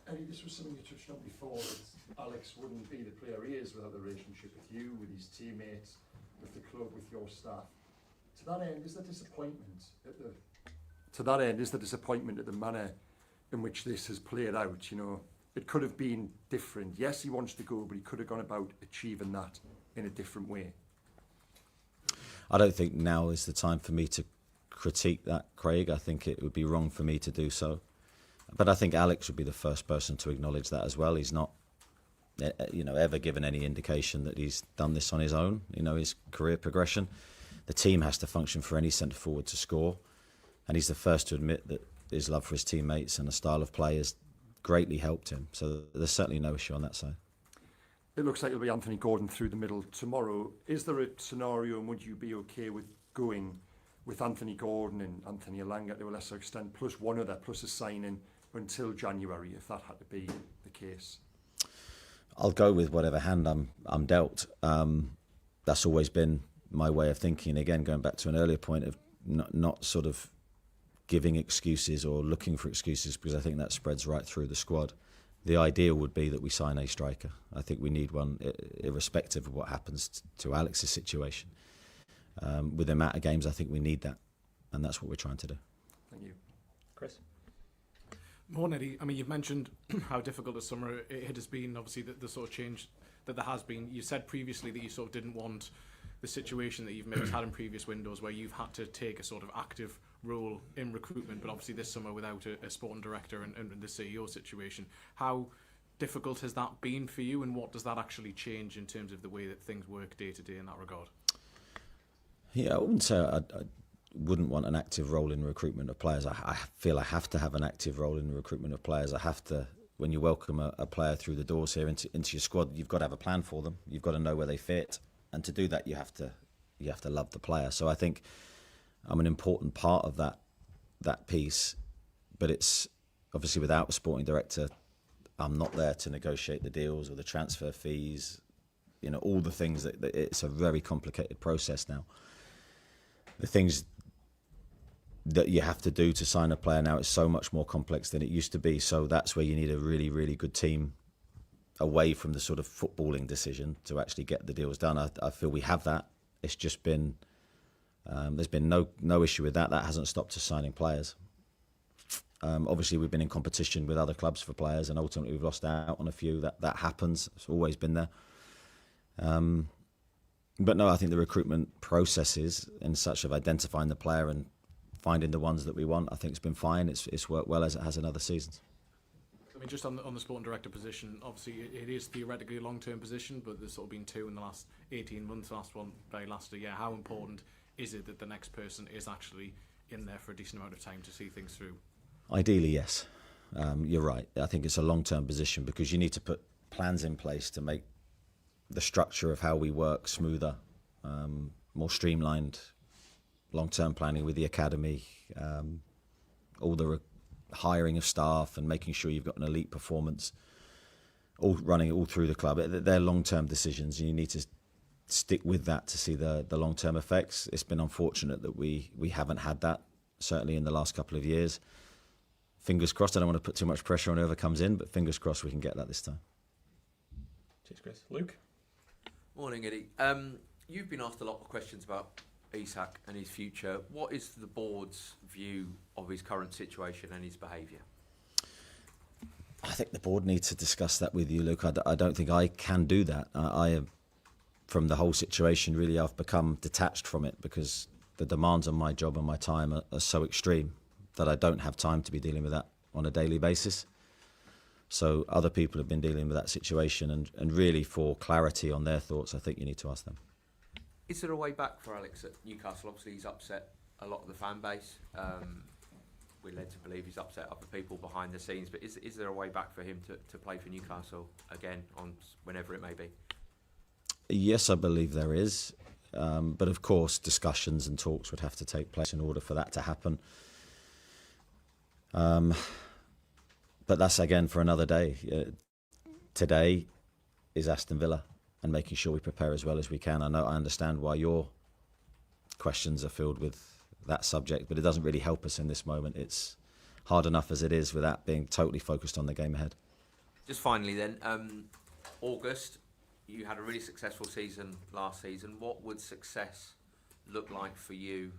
Eddie, this was something you touched on before, that Alex wouldn't be the player he is without the relationship with you, with his teammates, with the club, with your staff. To that end, is there disappointment at the manner in which this has played out? You know, it could have been different. Yes, he wants to go, but he could have gone about achieving that in a different way. I don't think now is the time for me to critique that, Craig. I think it would be wrong for me to do so. But I think Alex would be the first person to acknowledge that as well. He's not, ever given any indication that he's done this on his own, his career progression. The team has to function for any centre-forward to score. And he's the first to admit that his love for his teammates and the style of play has greatly helped him. So there's certainly no issue on that side. It looks like it'll be Anthony Gordon through the middle tomorrow. Is there a scenario, and would you be okay with going with Anthony Gordon and Anthony Elanga to a lesser extent, plus one other, plus a signing until January, if that had to be the case? I'll go with whatever hand I'm dealt. That's always been my way of thinking. Again, going back to an earlier point of not sort of giving excuses or looking for excuses, because I think that spreads right through the squad. The ideal would be that we sign a striker. I think we need one, irrespective of what happens to Alex's situation. With the amount of games, I think we need that, and that's what we're trying to do. Thank you. Chris? Morning, Eddie. I mean, you've mentioned how difficult the summer it has been, obviously the sort of change that there has been. You said previously that you sort of didn't want the situation that you've maybe had in previous windows where you've had to take a sort of active role in recruitment, but obviously this summer without a sporting director and the CEO situation. How difficult has that been for you, and what does that actually change in terms of the way that things work day to day in that regard? Yeah, I wouldn't say I wouldn't want an active role in recruitment of players. I feel I have to have an active role in the recruitment of players. I have to, when you welcome a player through the doors here into your squad, you've got to have a plan for them. You've got to know where they fit, and to do that, you have to love the player. So I think I'm an important part of that piece, but it's obviously without a sporting director, I'm not there to negotiate the deals or the transfer fees, all the things that it's a very complicated process now. The things that you have to do to sign a player now is so much more complex than it used to be. So that's where you need a really, really good team away from the sort of footballing decision to actually get the deals done. I feel we have that. It's just been, there's been no issue with that. That hasn't stopped us signing players. Obviously, we've been in competition with other clubs for players, and ultimately we've lost out on a few. That happens. It's always been there. But no, I think the recruitment processes and such of identifying the player and finding the ones that we want, I think it's been fine. It's worked well as it has in other seasons. I mean, just on the sporting director position, obviously it is theoretically a long-term position, but there's sort of been two in the last 18 months, last one very last year. How important is it that the next person is actually in there for a decent amount of time to see things through? Ideally, yes. You're right. I think it's a long-term position because you need to put plans in place to make the structure of how we work smoother, more streamlined, long-term planning with the academy, all the hiring of staff and making sure you've got an elite performance, all running it all through the club. They're long-term decisions, and you need to stick with that to see the long-term effects. It's been unfortunate that we haven't had that, certainly in the last couple of years. Fingers crossed. I don't want to put too much pressure on whoever comes in, but fingers crossed we can get that this time. Cheers, Chris. Luke? Morning, Eddie. You've been asked a lot of questions about Isak and his future. What is the board's view of his current situation and his behaviour? I think the board needs to discuss that with you, Luke. I don't think I can do that. I have, from the whole situation, really, I've become detached from it because the demands on my job and my time are so extreme that I don't have time to be dealing with that on a daily basis. So other people have been dealing with that situation, and really for clarity on their thoughts, I think you need to ask them. Is there a way back for Alex at Newcastle? Obviously, he's upset a lot of the fan base. We're led to believe he's upset other people behind the scenes, but is there a way back for him to play for Newcastle again on whenever it may be? Yes, I believe there is. But of course, discussions and talks would have to take place in order for that to happen. But that's again for another day. Today is Aston Villa and making sure we prepare as well as we can. I understand why your questions are filled with that subject, but it doesn't really help us in this moment. It's hard enough as it is without being totally focused on the game ahead. Just finally then, August, you had a really successful season last season. What would success look like for you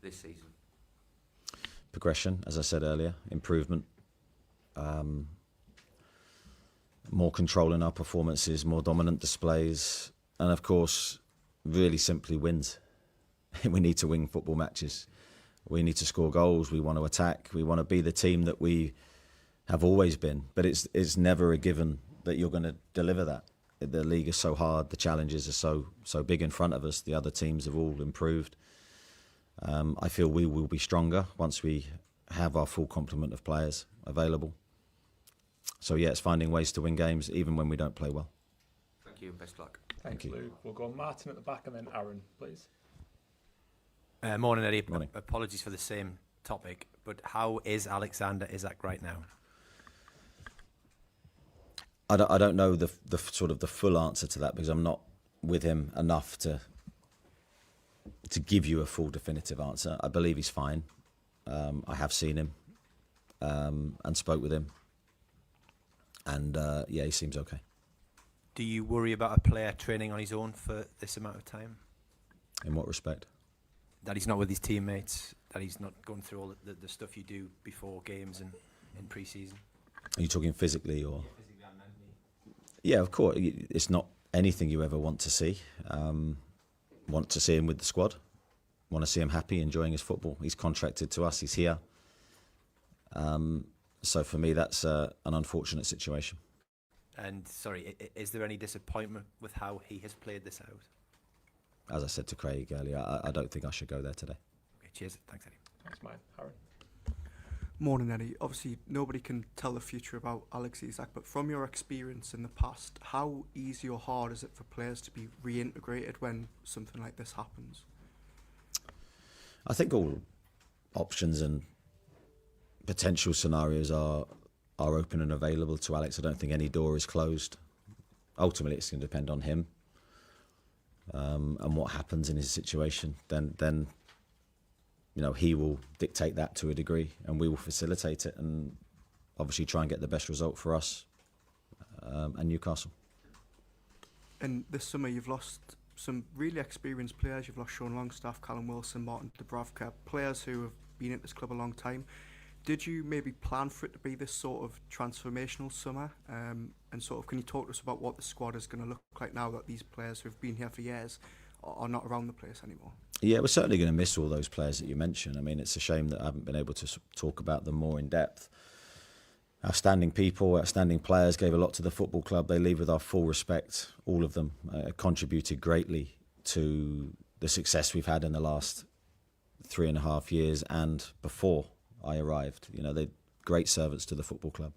this season? Progression, as I said earlier, improvement, more control in our performances, more dominant displays, and of course, really simply wins. We need to win football matches. We need to score goals. We want to attack. We want to be the team that we have always been. But it's never a given that you're going to deliver that. The league is so hard. The challenges are so big in front of us. The other teams have all improved. I feel we will be stronger once we have our full complement of players available. So yeah, it's finding ways to win games even when we don't play well. Thank you and best luck. Thanks, Luke. We'll go Martin at the back and then Aaron, please. Morning, Eddie. Morning. Apologies for the same topic, but how is Alexander Isak right now? I don't know the sort of the full answer to that because I'm not with him enough to give you a full definitive answer. I believe he's fine. I have seen him and spoke with him, and yeah, he seems okay. Do you worry about a player training on his own for this amount of time? In what respect? That he's not with his teammates, that he's not going through all the stuff you do before games and in pre-season. Are you talking physically or? Yeah, physically and mentally. Yeah, of course. It's not anything you ever want to see. want to see him with the squad, want to see him happy, enjoying his football. He's contracted to us, he's here. So for me, that's an unfortunate situation. And sorry, is there any disappointment with how he has played this out? As I said to Craig earlier, I don't think I should go there today. Okay, cheers. Thanks, Eddie. Thanks, mate. Harry. Morning, Eddie. Obviously, nobody can tell the future about Alex Isak, but from your experience in the past, how easy or hard is it for players to be reintegrated when something like this happens? I think all options and potential scenarios are open and available to Alex. I don't think any door is closed. Ultimately, it's going to depend on him and what happens in his situation. Then he will dictate that to a degree, and we will facilitate it and obviously try and get the best result for us and Newcastle. And this summer, you've lost some really experienced players. You've lost Sean Longstaff, Callum Wilson, Martin Dubravka, players who have been at this club a long time. Did you maybe plan for it to be this sort of transformational summer? And sort of, can you talk to us about what the squad is going to look like now that these players who've been here for years are not around the place anymore? Yeah, we're certainly going to miss all those players that you mentioned. I mean, it's a shame that I haven't been able to talk about them more in depth. Outstanding people, outstanding players, gave a lot to the football club. They leave with our full respect. All of them contributed greatly to the success we've had in the last 3.5 years and before I arrived. They're great servants to the football club.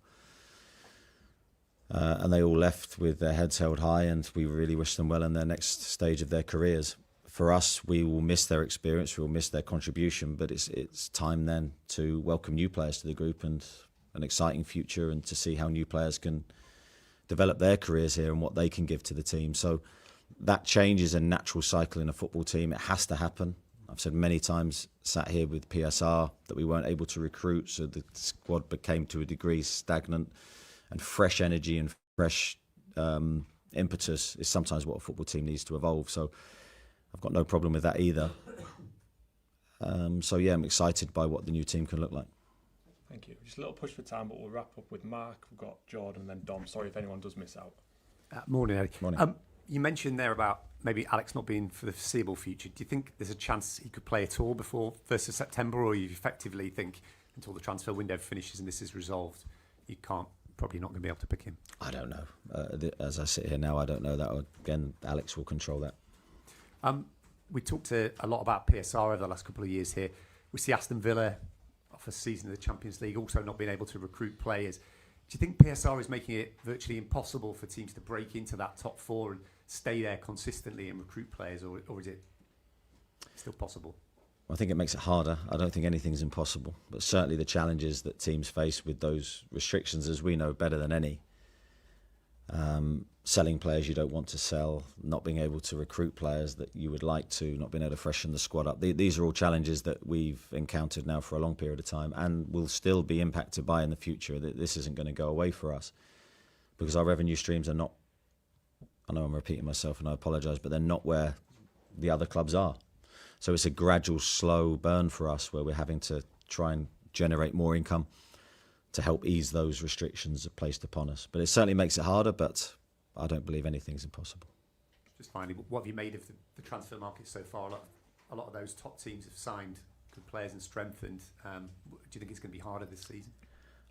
And they all left with their heads held high, and we really wish them well in their next stage of their careers. For us, we will miss their experience, we will miss their contribution, but it's time then to welcome new players to the group and an exciting future, and to see how new players can develop their careers here and what they can give to the team. So that change is a natural cycle in a football team. It has to happen. I've said many times, sat here with PSR, that we weren't able to recruit, so the squad became to a degree stagnant, and fresh energy and fresh impetus is sometimes what a football team needs to evolve. So I've got no problem with that either. So yeah, I'm excited by what the new team can look like. Thank you. Just a little push for time, but we'll wrap up with Mark. We've got Jordan and then Dom. Sorry if anyone does miss out. Morning, Eddie. Morning. You mentioned there about maybe Alex not being for the foreseeable future. Do you think there's a chance he could play at all before 1st of September, or you effectively think until the transfer window finishes and this is resolved, you probably not going to be able to pick him? I don't know. As I sit here now, I don't know that. Again, Alex will control that. We talked a lot about PSR over the last couple of years here. We see Aston Villa off a season of the Champions League also not being able to recruit players. Do you think PSR is making it virtually impossible for teams to break into that top four and stay there consistently and recruit players, or is it still possible? I think it makes it harder. I don't think anything's impossible, but certainly the challenges that teams face with those restrictions, as we know better than any, selling players you don't want to sell, not being able to recruit players that you would like to, not being able to freshen the squad up. These are all challenges that we've encountered now for a long period of time and will still be impacted by in the future. This isn't going to go away for us because our revenue streams are not, I know I'm repeating myself and I apologise, but they're not where the other clubs are. So it's a gradual, slow burn for us where we're having to try and generate more income to help ease those restrictions placed upon us. But it certainly makes it harder, but I don't believe anything's impossible. Just finally, what have you made of the transfer market so far? A lot of those top teams have signed good players and strengthened. Do you think it's going to be harder this season?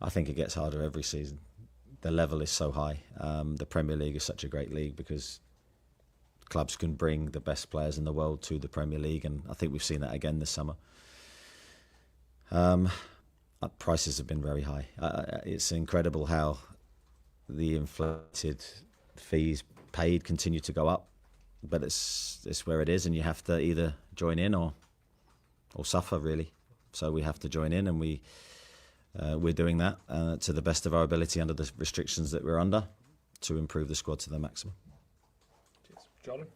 I think it gets harder every season. The level is so high. The Premier League is such a great league because clubs can bring the best players in the world to the Premier League, and I think we've seen that again this summer. Prices have been very high. It's incredible how the inflated fees paid continue to go up, but it's where it is, and you have to either join in or suffer, really. So we have to join in, and we're doing that to the best of our ability under the restrictions that we're under to improve the squad to the maximum. Cheers. Jordan?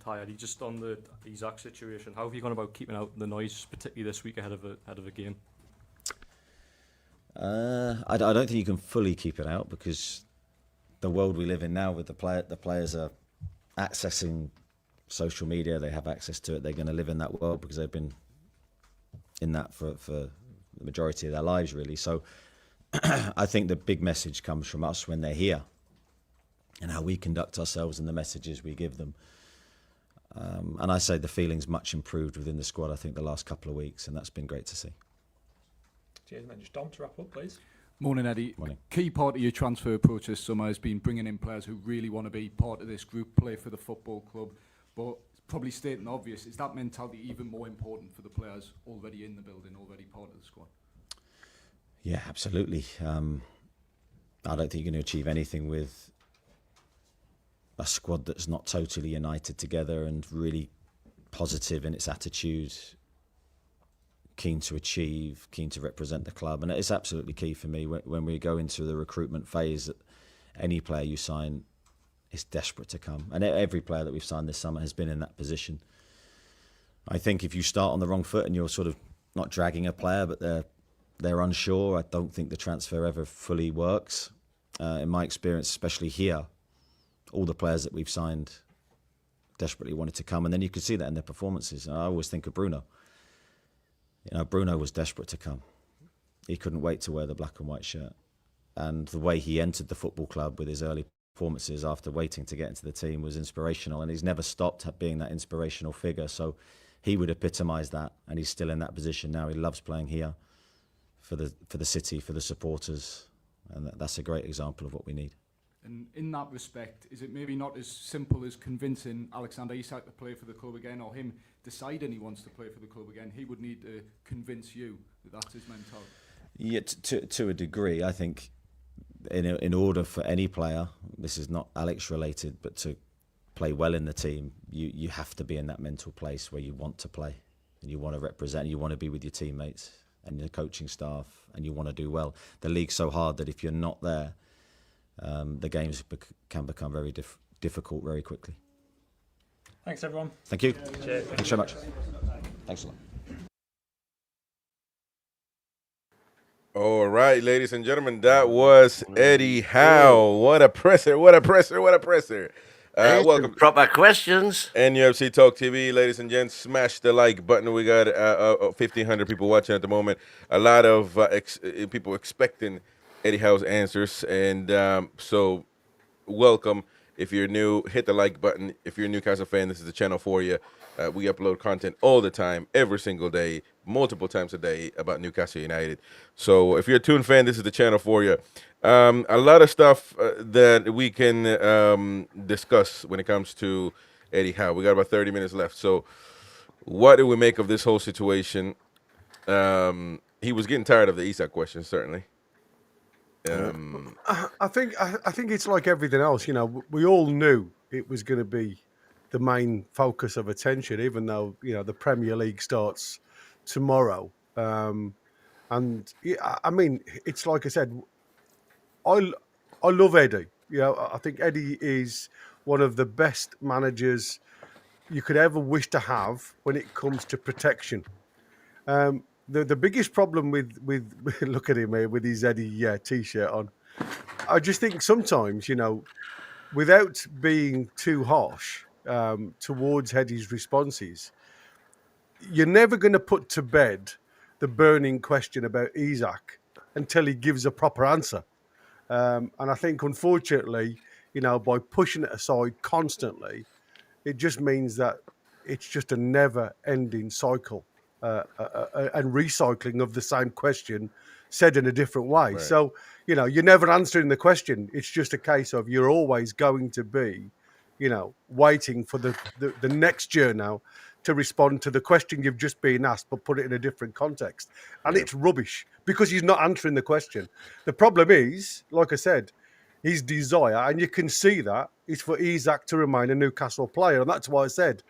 Hi, Eddie. Just on the Isak situation, how have you gone about keeping out the noise, particularly this week ahead of a game? I don't think you can fully keep it out because the world we live in now with the players are accessing social media. They have access to it. They're going to live in that world because they've been in that for the majority of their lives, really. So I think the big message comes from us when they're here and how we conduct ourselves and the messages we give them. And I say the feeling's much improved within the squad, I think, the last couple of weeks, and that's been great to see. Cheers, and then just Dom to wrap up, please. Morning, Eddie. Morning. Key part of your transfer approach this summer has been bringing in players who really want to be part of this group, play for the football club. But probably stating obvious, is that mentality even more important for the players already in the building, already part of the squad? Yeah, absolutely. I don't think you're going to achieve anything with a squad that's not totally united together and really positive in its attitude, keen to achieve, keen to represent the club. And it's absolutely key for me when we go into the recruitment phase that any player you sign is desperate to come. And every player that we've signed this summer has been in that position. I think if you start on the wrong foot and you're sort of not dragging a player, but they're unsure, I don't think the transfer ever fully works. In my experience, especially here, all the players that we've signed desperately wanted to come. And then you could see that in their performances. And I always think of Bruno. You know, Bruno was desperate to come. He couldn't wait to wear the black and white shirt. And the way he entered the football club with his early performances after waiting to get into the team was inspirational. And he's never stopped being that inspirational figure. So he would epitomise that. And he's still in that position now. He loves playing here for the city, for the supporters. And that's a great example of what we need. And in that respect, is it maybe not as simple as convincing Alexander Isak to play for the club again, or him deciding he wants to play for the club again? He would need to convince you that that's his mentality. Yeah, to a degree. I think in order for any player, this is not Alex related, but to play well in the team, you have to be in that mental place where you want to play and you want to represent, you want to be with your teammates and the coaching staff, and you want to do well. The league's so hard that if you're not there, the games can become very difficult very quickly. Thanks, everyone. Thank you. Cheers. Thanks so much. Thanks a lot. All right, ladies and gentlemen, that was Eddie Howe. What a presser, what a presser, what a presser. Welcome. Proper questions. NUFC Talk TV, ladies and gents, smash the like button. We got 1,500 people watching at the moment. A lot of people expecting Eddie Howe's answers. And so welcome. If you're new, hit the like button. If you're a Newcastle fan, this is the channel for you. We upload content all the time, every single day, multiple times a day about Newcastle United. So if you're a Toon fan, this is the channel for you. A lot of stuff that we can discuss when it comes to Eddie Howe. We got about 30 minutes left. So what do we make of this whole situation? He was getting tired of the Isak question, certainly. I think it's like everything else. You know, we all knew it was going to be the main focus of attention, even though, you know, the Premier League starts tomorrow. And yeah, I mean, it's like I said, I love Eddie. You know, I think Eddie is one of the best managers you could ever wish to have when it comes to protection. The biggest problem with look at him here with his Eddie t-shirt on. I just think sometimes, you know, without being too harsh towards Eddie's responses, you're never going to put to bed the burning question about Isak until he gives a proper answer. And I think, unfortunately, you know, by pushing it aside constantly, it just means that it's just a never-ending cycle and recycling of the same question said in a different way. Right. So, you know, you're never answering the question. It's just a case of you're always going to be, you know, waiting for the next year now to respond to the question you've just been asked, but put it in a different context. And it's rubbish because he's not answering the question. The problem is, like I said, his desire, and you can see that, is for Isak to remain a Newcastle player. And that's why I said,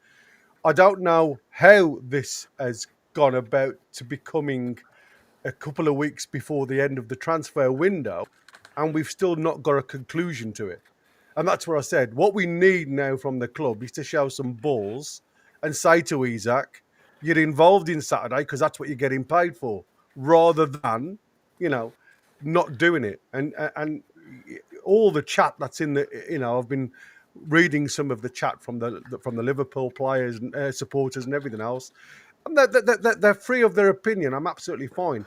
I don't know how this has gone about to becoming a couple of weeks before the end of the transfer window, and we've still not got a conclusion to it. And that's where I said, what we need now from the club is to show some balls and say to Isak, you're involved in Saturday because that's what you're getting paid for, rather than, you know, not doing it. And all the chat that's in the, you know, I've been reading some of the chat from the Liverpool players and supporters and everything else, and they're free of their opinion. I'm absolutely fine,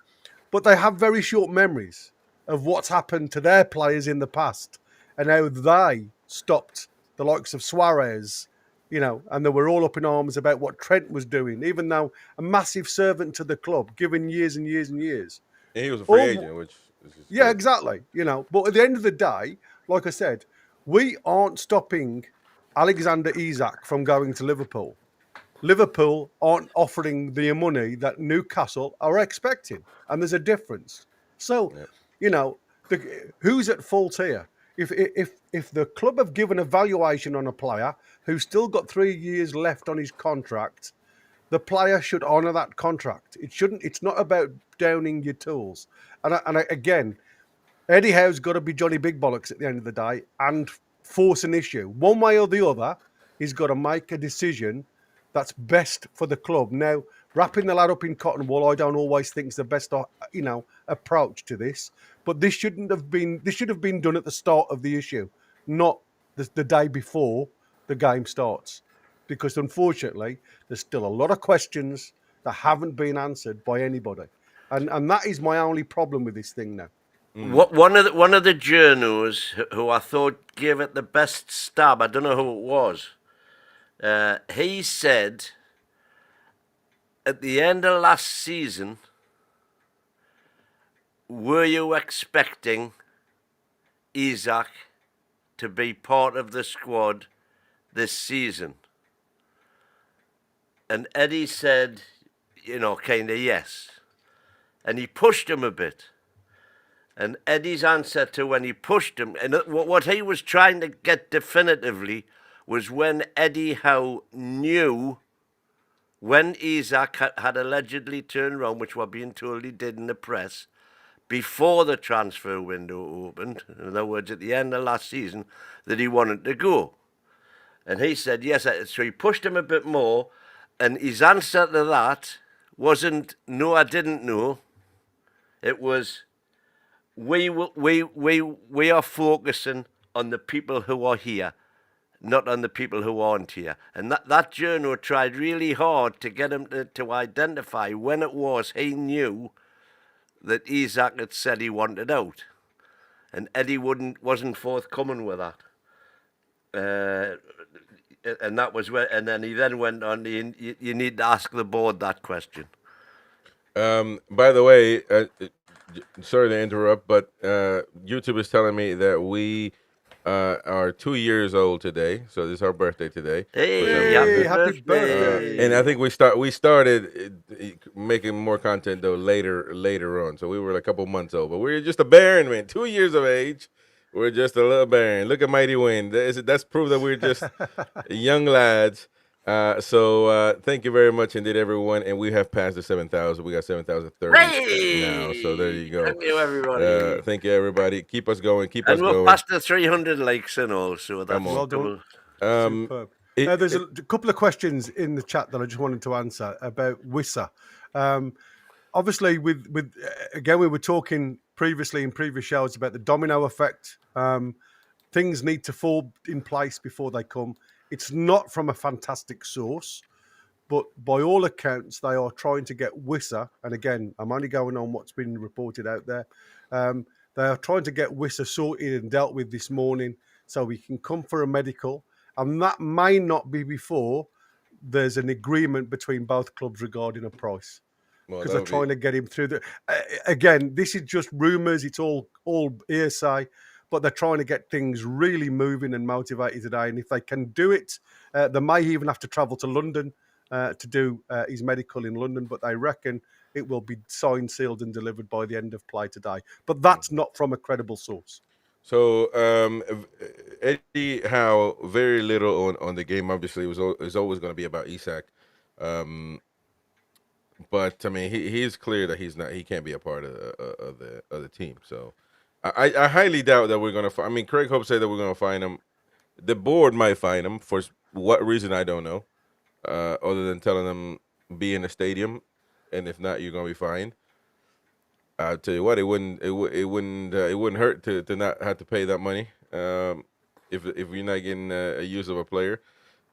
but they have very short memories of what's happened to their players in the past and how they stopped the likes of Suarez, you know, and they were all up in arms about what Trent was doing, even though a massive servant to the club, given years and years and years. And he was a free agent, which is yeah, exactly. You know, but at the end of the day, like I said, we aren't stopping Alexander Isak from going to Liverpool. Liverpool aren't offering the money that Newcastle are expecting, and there's a difference. So, you know, who's at fault here? If the club have given a valuation on a player who's still got 3 years left on his contract, the player should honour that contract. It shouldn't. It's not about downing your tools. Again, Eddie Howe's got to be Johnny Big Bollocks at the end of the day and force an issue. One way or the other, he's got to make a decision that's best for the club. Now, wrapping the lad up in cotton wool, I don't always think is the best, you know, approach to this. But this shouldn't have been. This should have been done at the start of the issue, not the day before the game starts. Because unfortunately, there's still a lot of questions that haven't been answered by anybody, and that is my only problem with this thing now. One of the journos who I thought gave it the best stab, I don't know who it was. He said at the end of last season, were you expecting Isak to be part of the squad this season? And Eddie said, you know, kind of yes. And he pushed him a bit. And Eddie's answer to when he pushed him, and what he was trying to get definitively was when Eddie Howe knew when Isak had allegedly turned around, which we're being told he did in the press, before the transfer window opened, in other words, at the end of last season, that he wanted to go. And he said, yes, so he pushed him a bit more, and his answer to that wasn't, no, I didn't know. It was, we are focusing on the people who are here, not on the people who aren't here. And that journo tried really hard to get him to identify when it was he knew that Isak had said he wanted out. And Eddie wasn't forthcoming with that. And that was where, and then he then went on, you need to ask the board that question. By the way, sorry to interrupt, but YouTube is telling me that we are 2 years old today, so this is our birthday today. Hey, happy birthday! And I think we started making more content though later on, so we were a couple months old, but we were just a baron, man. 2 years of age, we're just a little baron. Look at Mighty Win. That's proof that we're just young lads. So thank you very much indeed, everyone. And we have passed the 7,000. We got 7,030 now. So there you go. Thank you, everybody. Thank you, everybody. Keep us going. Keep us and going. we're past the 300 likes and all. So that's well done. Superb. There's a couple of questions in the chat that I just wanted to answer about Wissa. Obviously, with again, we were talking previously in previous shows about the domino effect. Things need to fall in place before they come. It's not from a fantastic source, but by all accounts, they are trying to get Wissa. And again, I'm only going on what's been reported out there. They are trying to get Wissa sorted and dealt with this morning so we can come for a medical. And that may not be before there's an agreement between both clubs regarding a price. Because they're trying to get him through the... again, this is just rumours. It's all hearsay. But they're trying to get things really moving and motivated today. And if they can do it, they may even have to travel to London to do his medical in London. But they reckon it will be signed, sealed and delivered by the end of play today. But that's not from a credible source. So Eddie Howe, very little on the game. Obviously, it was always going to be about Isak. But, I mean, he is clear that he can't be a part of the team. So... I highly doubt that we're going to I mean, Craig Hope said that we're going to find him. The board might find him. For what reason, I don't know. Other than telling them, be in the stadium. And if not, you're going to be fined. I'll tell you what, it wouldn't hurt to not have to pay that money if you're not getting a use of a player.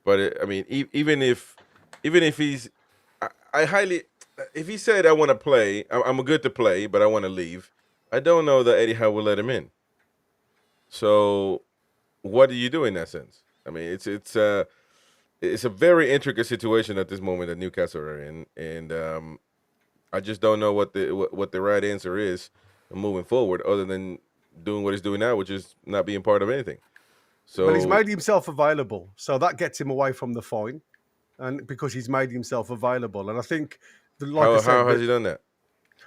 But, I mean, even if he's... If he said, I want to play, I'm good to play, but I want to leave, I don't know that Eddie Howe will let him in. So, what do you do in that sense? I mean, it's a very intricate situation at this moment that Newcastle are in, and I just don't know what the right answer is moving forward, other than doing what he's doing now, which is not being part of anything. So, but he's made himself available, so that gets him away from the fine, and because he's made himself available, and I think, I said, how has he done that?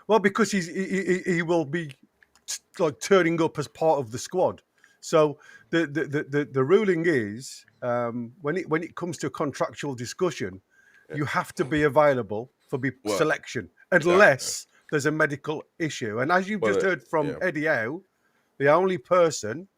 Well, because he will be like turning up as part of the squad. So the ruling is when it comes to a contractual discussion, you have to be available for selection unless there's a medical issue. And as you've just heard from Eddie Howe, the only person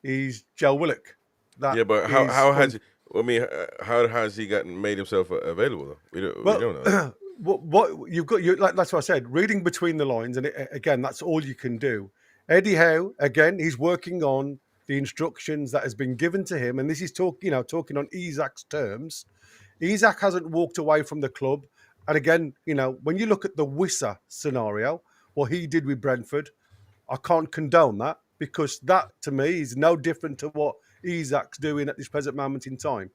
is Joe Willock. But how has he? I mean, how has he made himself available? We don't know that. What you've got, that's what I said. Reading between the lines, and again, that's all you can do. Eddie Howe, again, he's working on the instructions that has been given to him, and this is talking on Isak's terms. Isak hasn't walked away from the club, and again, when you look at the Wissa scenario, what he did with Brentford, I can't condone that, because that to me is no different to what Isak's doing at this present moment in time.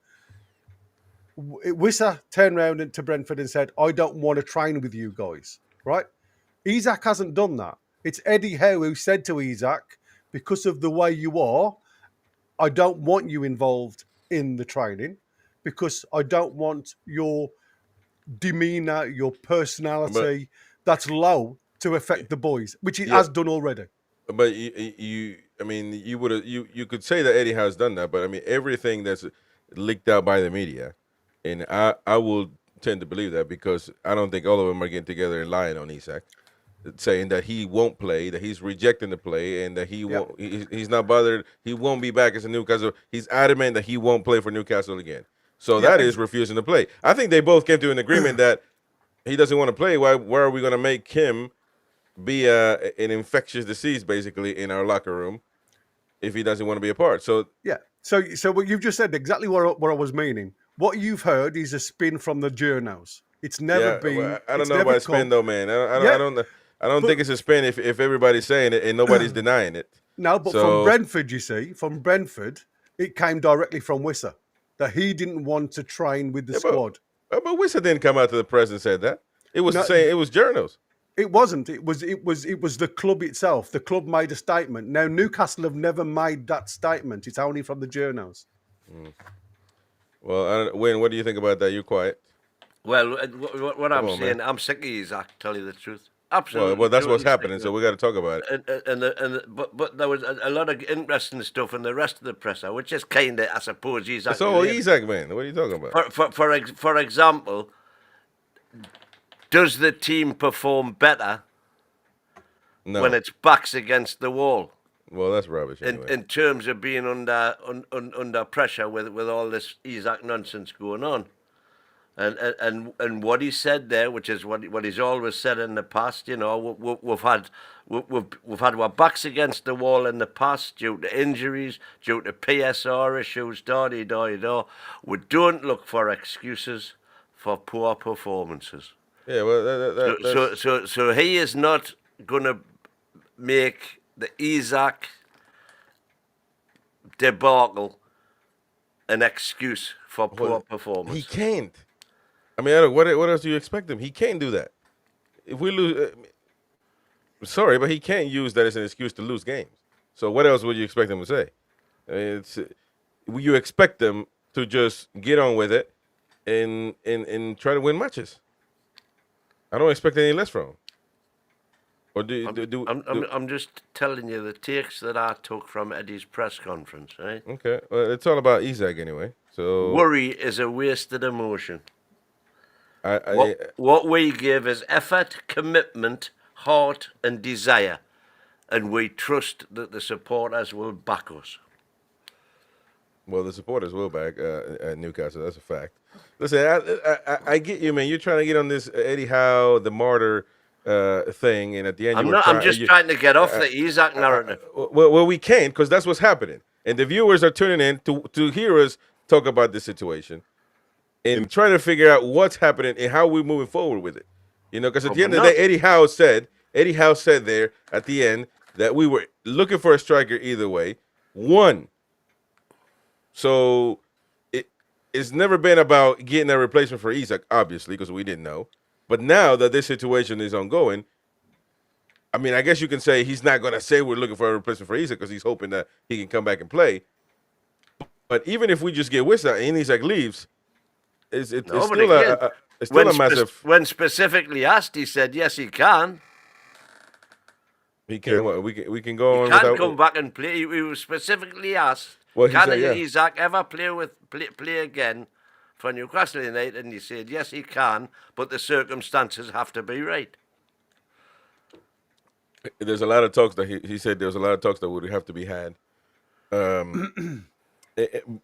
Wissa turned around to Brentford and said, I don't want to train with you guys, right? Isak hasn't done that. It's Eddie Howe who said to Isak, because of the way you are, I don't want you involved in the training, because I don't want your demeanour, your personality that's low to affect the boys, which he has done already. But you could say that Eddie Howe's done that, but I mean, everything that's leaked out by the media, and I will tend to believe that, because I don't think all of them are getting together and lying on Isak, saying that he won't play, that he's rejecting the play, and that he won't. He's not bothered. He won't be back as a Newcastle. He's adamant that he won't play for Newcastle again. So that is refusing to play. I think they both came to an agreement that he doesn't want to play. Why are we going to make him be an infectious disease basically in our locker room if he doesn't want to be a part? So So what you've just said exactly what I was meaning. What you've heard is a spin from the journos. It's never been. Well, I don't know about a spin though, man. I don't think it's a spin if everybody's saying it and nobody's denying it. No, but from Brentford, you see, it came directly from Wissa that he didn't want to train with the squad. But Wissa didn't come out to the press and said that. It was saying it was journals. It wasn't. It was the club itself. The club made a statement. Now Newcastle have never made that statement. It's only from the journals. Well, Wayne, what do you think about that? You're quiet. Well, what I'm saying, man. I'm sick of Isak, tell you the truth. Absolutely. Well, that's what's happening, so we got to talk about it. But there was a lot of interesting stuff in the rest of the presser, which is kind of, I suppose, Isak. It's all Isak, man. What are you talking about? For example, does the team perform better when its back's against the wall? Well, that's rubbish. Anyway. In terms of being under pressure with all this Isak nonsense going on. And what he said there, which is what he's always said in the past, we've had our backs against the wall in the past due to injuries, due to PSR issues, We don't look for excuses for poor performances. Yeah, well, so he is not going to make the Isak debacle an excuse for poor performance. He can't. I mean, what else do you expect him? He can't do that. If we lose, sorry, but he can't use that as an excuse to lose games. So what else would you expect him to say? I mean, you expect them to just get on with it and try to win matches. I don't expect any less from him. Or I'm just telling you the takes that I took from Eddie's press conference, right? Okay, well, it's all about Isak anyway. So worry is a wasted emotion. What we give is effort, commitment, heart, and desire, and we trust that the supporters will back us. Well, the supporters will back at Newcastle. That's a fact. Listen, I get you, man. You're trying to get on this Eddie Howe, the martyr thing, and at the end, I'm just trying to get off the Isak narrative. Well, we can't, because that's what's happening, and the viewers are tuning in to hear us talk about this situation and try to figure out what's happening and how we're moving forward with it. Because at the end of the day, Eddie Howe said there at the end that we were looking for a striker either way. One. So it's never been about getting a replacement for Isak, obviously, because we didn't know. But now that this situation is ongoing, I mean, I guess you can say he's not going to say we're looking for a replacement for Isak because he's hoping that he can come back and play. But even if we just get Wissa and Isak leaves, it's still a massive. When specifically asked, he said yes, he can. He can. What, we can go on. He can without, come back and play. He was specifically asked, Well, he can said, yeah. Isak ever play again for Newcastle United? And he said yes, he can, but the circumstances have to be right. There's a lot of talks that he said there's a lot of talks that would have to be had.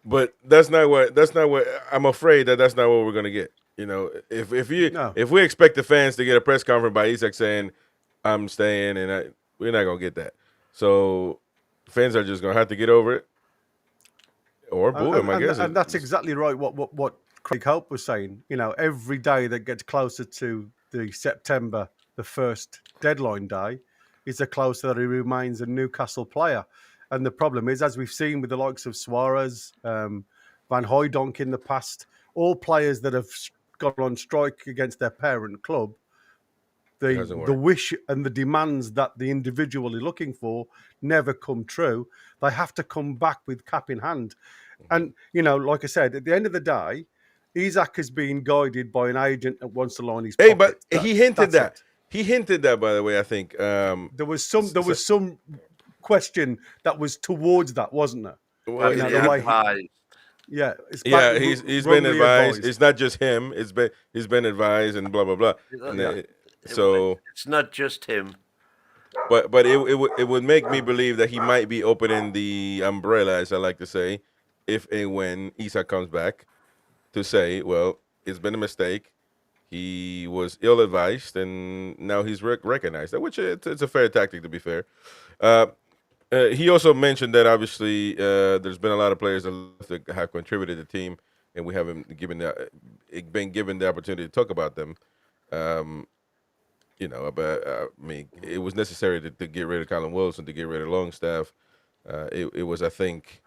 But that's not what I'm afraid that's not what we're gonna get. You know, if we expect the fans to get a press conference by Isak saying I'm staying, and we're not gonna get that. So fans are just gonna have to get over it or boo him. I guess, and that's exactly right. What Craig Hope was saying. You know, every day that gets closer to the September the 1st deadline day, is the closer that he remains a Newcastle player. And the problem is, as we've seen with the likes of Suarez, Van Hooijdonk in the past, all players that have gone on strike against their parent club, the wish and the demands that the individual is looking for never come true. They have to come back with cap in hand. And, you know, like I said, at the end of the day, Isak is being guided by an agent that wants to line his pocket. But he hinted that. He hinted that, by the way, I think. There was some question that was towards that, wasn't there? Well, he's been advised. It's not just him. He's been advised and blah blah blah. So it's not just him. But it would make me believe that he might be opening the umbrella, as I like to say, if and when Isak comes back, to say, well, it's been a mistake. He was ill-advised, and now he's recognized that, which it's a fair tactic, to be fair. He also mentioned that, obviously, there's been a lot of players that have contributed to the team, and we haven't been given the opportunity to talk about them. You know, but I mean, it was necessary to get rid of Colin Wilson, to get rid of Longstaff. It was, I think,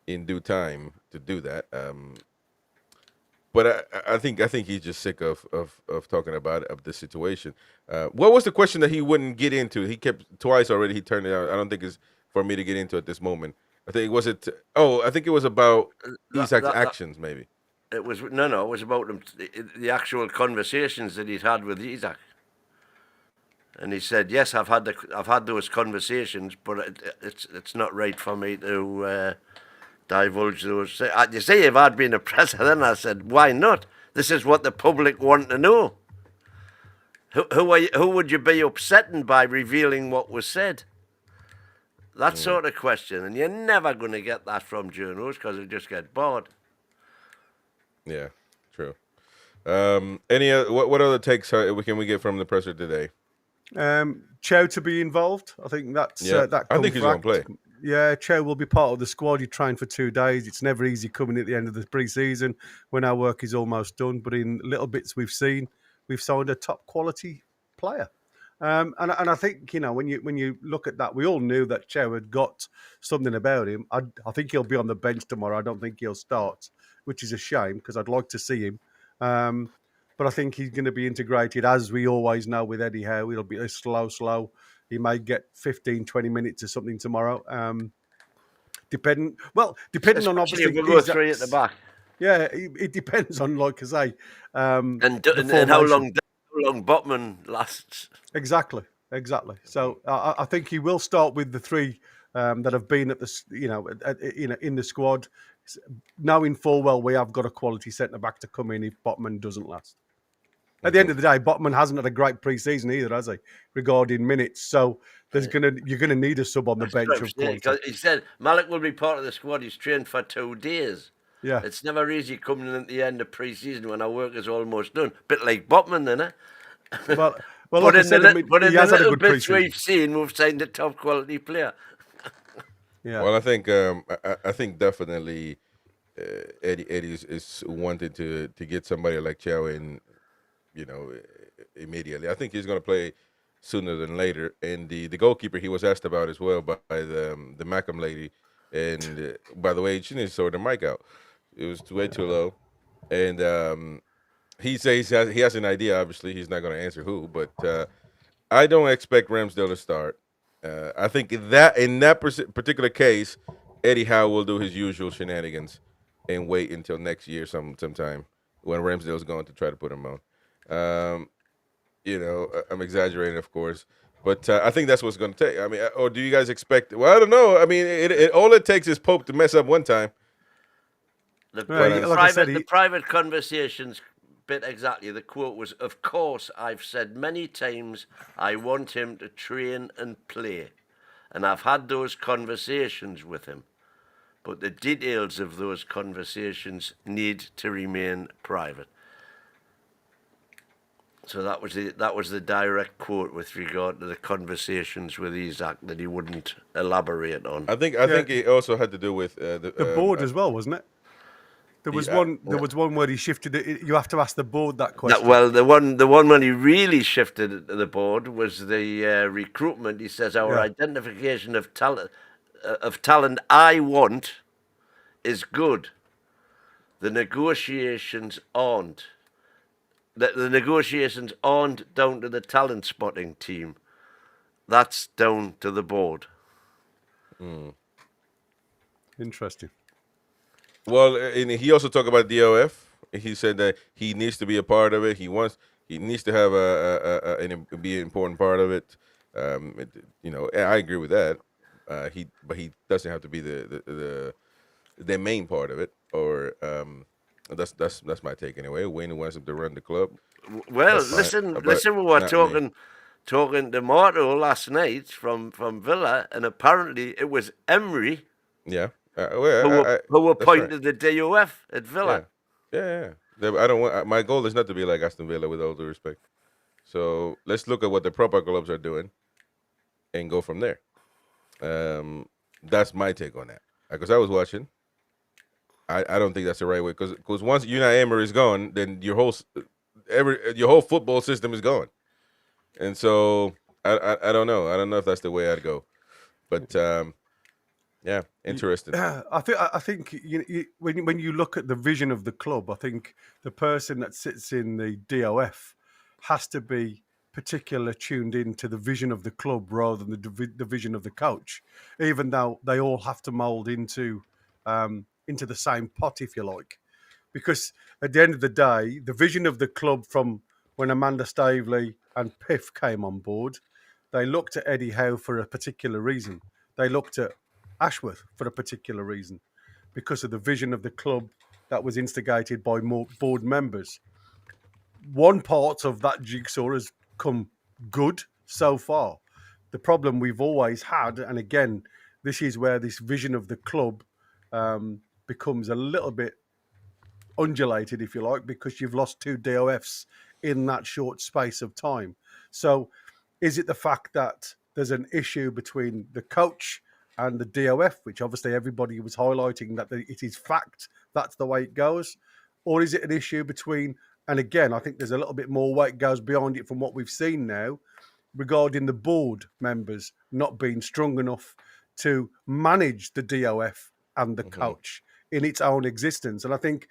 in due time to do that. But I think he's just sick of talking about the situation. What was the question that he wouldn't get into? He kept twice already. He turned it out. I don't think it's for me to get into at this moment. I think I think it was about Isak's actions. Maybe it was no. It was about the actual conversations that he'd had with Isak. And he said, "Yes, I've had those conversations, but it's not right for me to." Divulge those. You say if I'd been a president, I said, why not? This is what the public want to know. Who would you be upsetting by revealing what was said? That sort of question, and you're never going to get that from journalists because they just get bored. Yeah, true. What other takes can we get from the presser today? Cho to be involved. I think that's that. I think he's going to play. Yeah, Cho will be part of the squad. He trained for 2 days. It's never easy coming at the end of the pre-season when our work is almost done. But in little bits we've seen, we've signed a top quality player. And I think, you know, when you look at that, we all knew that Cho had got something about him. I think he'll be on the bench tomorrow. I don't think he'll start, which is a shame because I'd like to see him. But I think he's going to be integrated, as we always know with Eddie Howe. It'll be a slow. He may get 15, 20 minutes or something tomorrow. Depending on obviously if we go three at the back. Yeah, it depends on, like I say, and how long Botman lasts. Exactly. So I think he will start with the three that have been at the in the squad, knowing full well we have got a quality centre back to come in if Botman doesn't last. At the end of the day, Botman hasn't had a great pre-season either, has he? Regarding minutes, so you're gonna need a sub on the bench. He said Malik will be part of the squad. He's trained for 2 days. Yeah, it's never easy coming in at the end of pre-season when our work is almost done. Bit like Botman, then, eh? Well, but like in I said, the little bits pre-season we've seen, we've signed a top quality player. Yeah. Well, I think definitely Eddie is wanting to get somebody like Chow in. You know, immediately. I think he's going to play sooner than later. And the goalkeeper he was asked about as well by the Mackham lady. And by the way, she needs to sort the mic out. It was way too low, and he says he has an idea. Obviously, he's not going to answer who, but I don't expect Ramsdale to start. I think in that particular case, Eddie Howe will do his usual shenanigans and wait until next year sometime when Ramsdale's going to try to put him on. I'm exaggerating, of course, but I think that's what's going to take. I mean, or do you guys expect? Well, I don't know. I mean, all it takes is Pope to mess up one time. The Like private conversations bit exactly. The quote was, "Of course, I've said many times I want him to train and play, and I've had those conversations with him, but the details of those conversations need to remain private." So that was the direct quote with regard to the conversations with Isaac that he wouldn't elaborate on. I think it also had to do with the board as well, wasn't it? There was one where he shifted it. You have to ask the board that question. The one when he really shifted it to the board was the recruitment. He says our identification of talent I want is good. The negotiations aren't. The negotiations aren't down to the talent spotting team. That's down to the board. Interesting. Well, and he also talked about DOF. He said that he needs to be a part of it. He needs to have be an important part of it. I agree with that. But he doesn't have to be the main part of it. Or that's my take anyway. Wayne wants him to run the club. Well, listen, we were talking to Marto last night from Villa, and apparently it was Emery. Yeah. Who appointed the DOF at Villa? Yeah. I don't want. My goal is not to be like Aston Villa, with all due respect. So let's look at what the proper clubs are doing, and go from there. That's my take on that. Because I was watching. I don't think that's the right way. Because once Unai Emery is gone, then your whole football system is gone. And so I don't know. I don't know if that's the way I'd go. But. Yeah, interesting. I think when you look at the vision of the club, I think the person that sits in the DOF has to be particularly tuned in to the vision of the club rather than the vision of the coach, even though they all have to mould into the same pot, if you like. Because at the end of the day, the vision of the club from when Amanda Staveley and Piff came on board, they looked at Eddie Howe for a particular reason. They looked at Ashworth for a particular reason, because of the vision of the club that was instigated by more board members. One part of that jigsaw has come good so far. The problem we've always had, and again, this is where this vision of the club becomes a little bit undulated, if you like, because you've lost 2 DOFs in that short space of time. So is it the fact that there's an issue between the coach and the DOF, which obviously everybody was highlighting that it is fact, that's the way it goes? Or is it an issue between, and again, I think there's a little bit more weight goes behind it from what we've seen now, regarding the board members not being strong enough to manage the DOF and the coach in its own existence. And I think,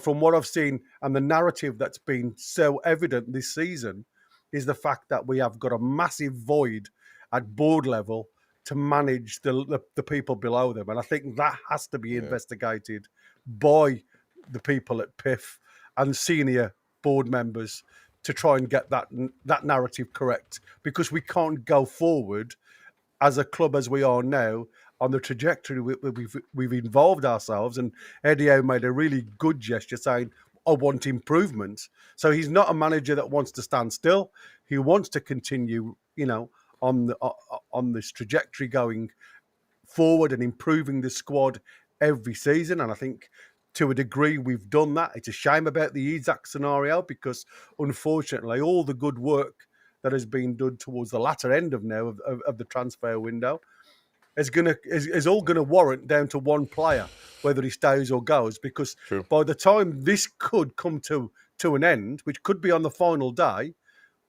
from what I've seen and the narrative that's been so evident this season is the fact that we have got a massive void at board level to manage the people below them. And I think that has to be investigated by the people at PIF and senior board members to try and get that narrative correct, because we can't go forward as a club as we are now on the trajectory we've involved ourselves. And Eddie Howe made a really good gesture saying, I want improvement. So he's not a manager that wants to stand still. He wants to continue, on this trajectory going forward and improving the squad every season. And I think to a degree we've done that. It's a shame about the Isaac scenario, because unfortunately all the good work that has been done towards the latter end of the transfer window is all going to warrant down to one player, whether he stays or goes, because by the time this could come to an end, which could be on the final day,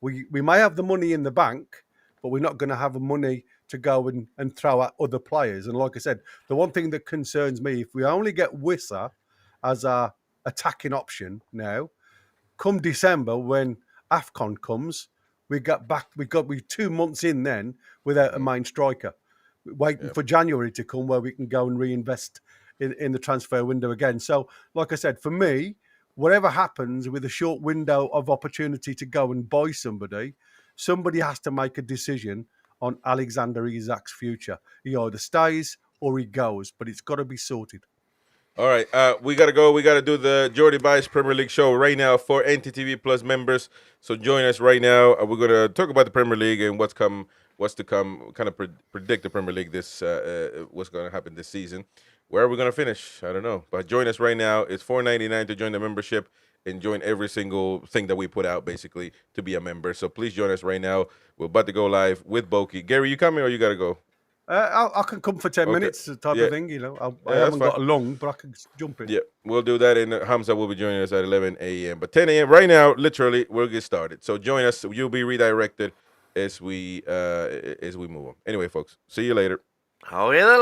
we may have the money in the bank, but we're not going to have the money to go and throw at other players. And like I said, the one thing that concerns me, if we only get Wissa as our attacking option now. Come December, when AFCON comes, we 2 months in then without a main striker, waiting for January to come where we can go and reinvest in the transfer window again. So, like I said, for me, whatever happens with a short window of opportunity to go and buy somebody has to make a decision on Alexander Isak's future. He either stays or he goes, but it's got to be sorted. All right, we got to go. We got to do the Jordy Bice Premier League show right now for NTTV Plus members. So join us right now. We're going to talk about the Premier League and what's to come, kind of predict the Premier League, what's going to happen this season. Where are we going to finish? I don't know. But join us right now. It's $4.99 to join the membership and join every single thing that we put out, basically, to be a member. So please join us right now. We're about to go live with Boki. Gary, you coming or you got to go? I can come for 10 minutes, type of thing, you know. I haven't got a long, but I can jump in. Yeah, we'll do that, and Hamza will be joining us at 11 a.m. But 10 a.m. right now, literally, we'll get started. So join us. You'll be redirected as we move on. Anyway, folks, see you later. How are you?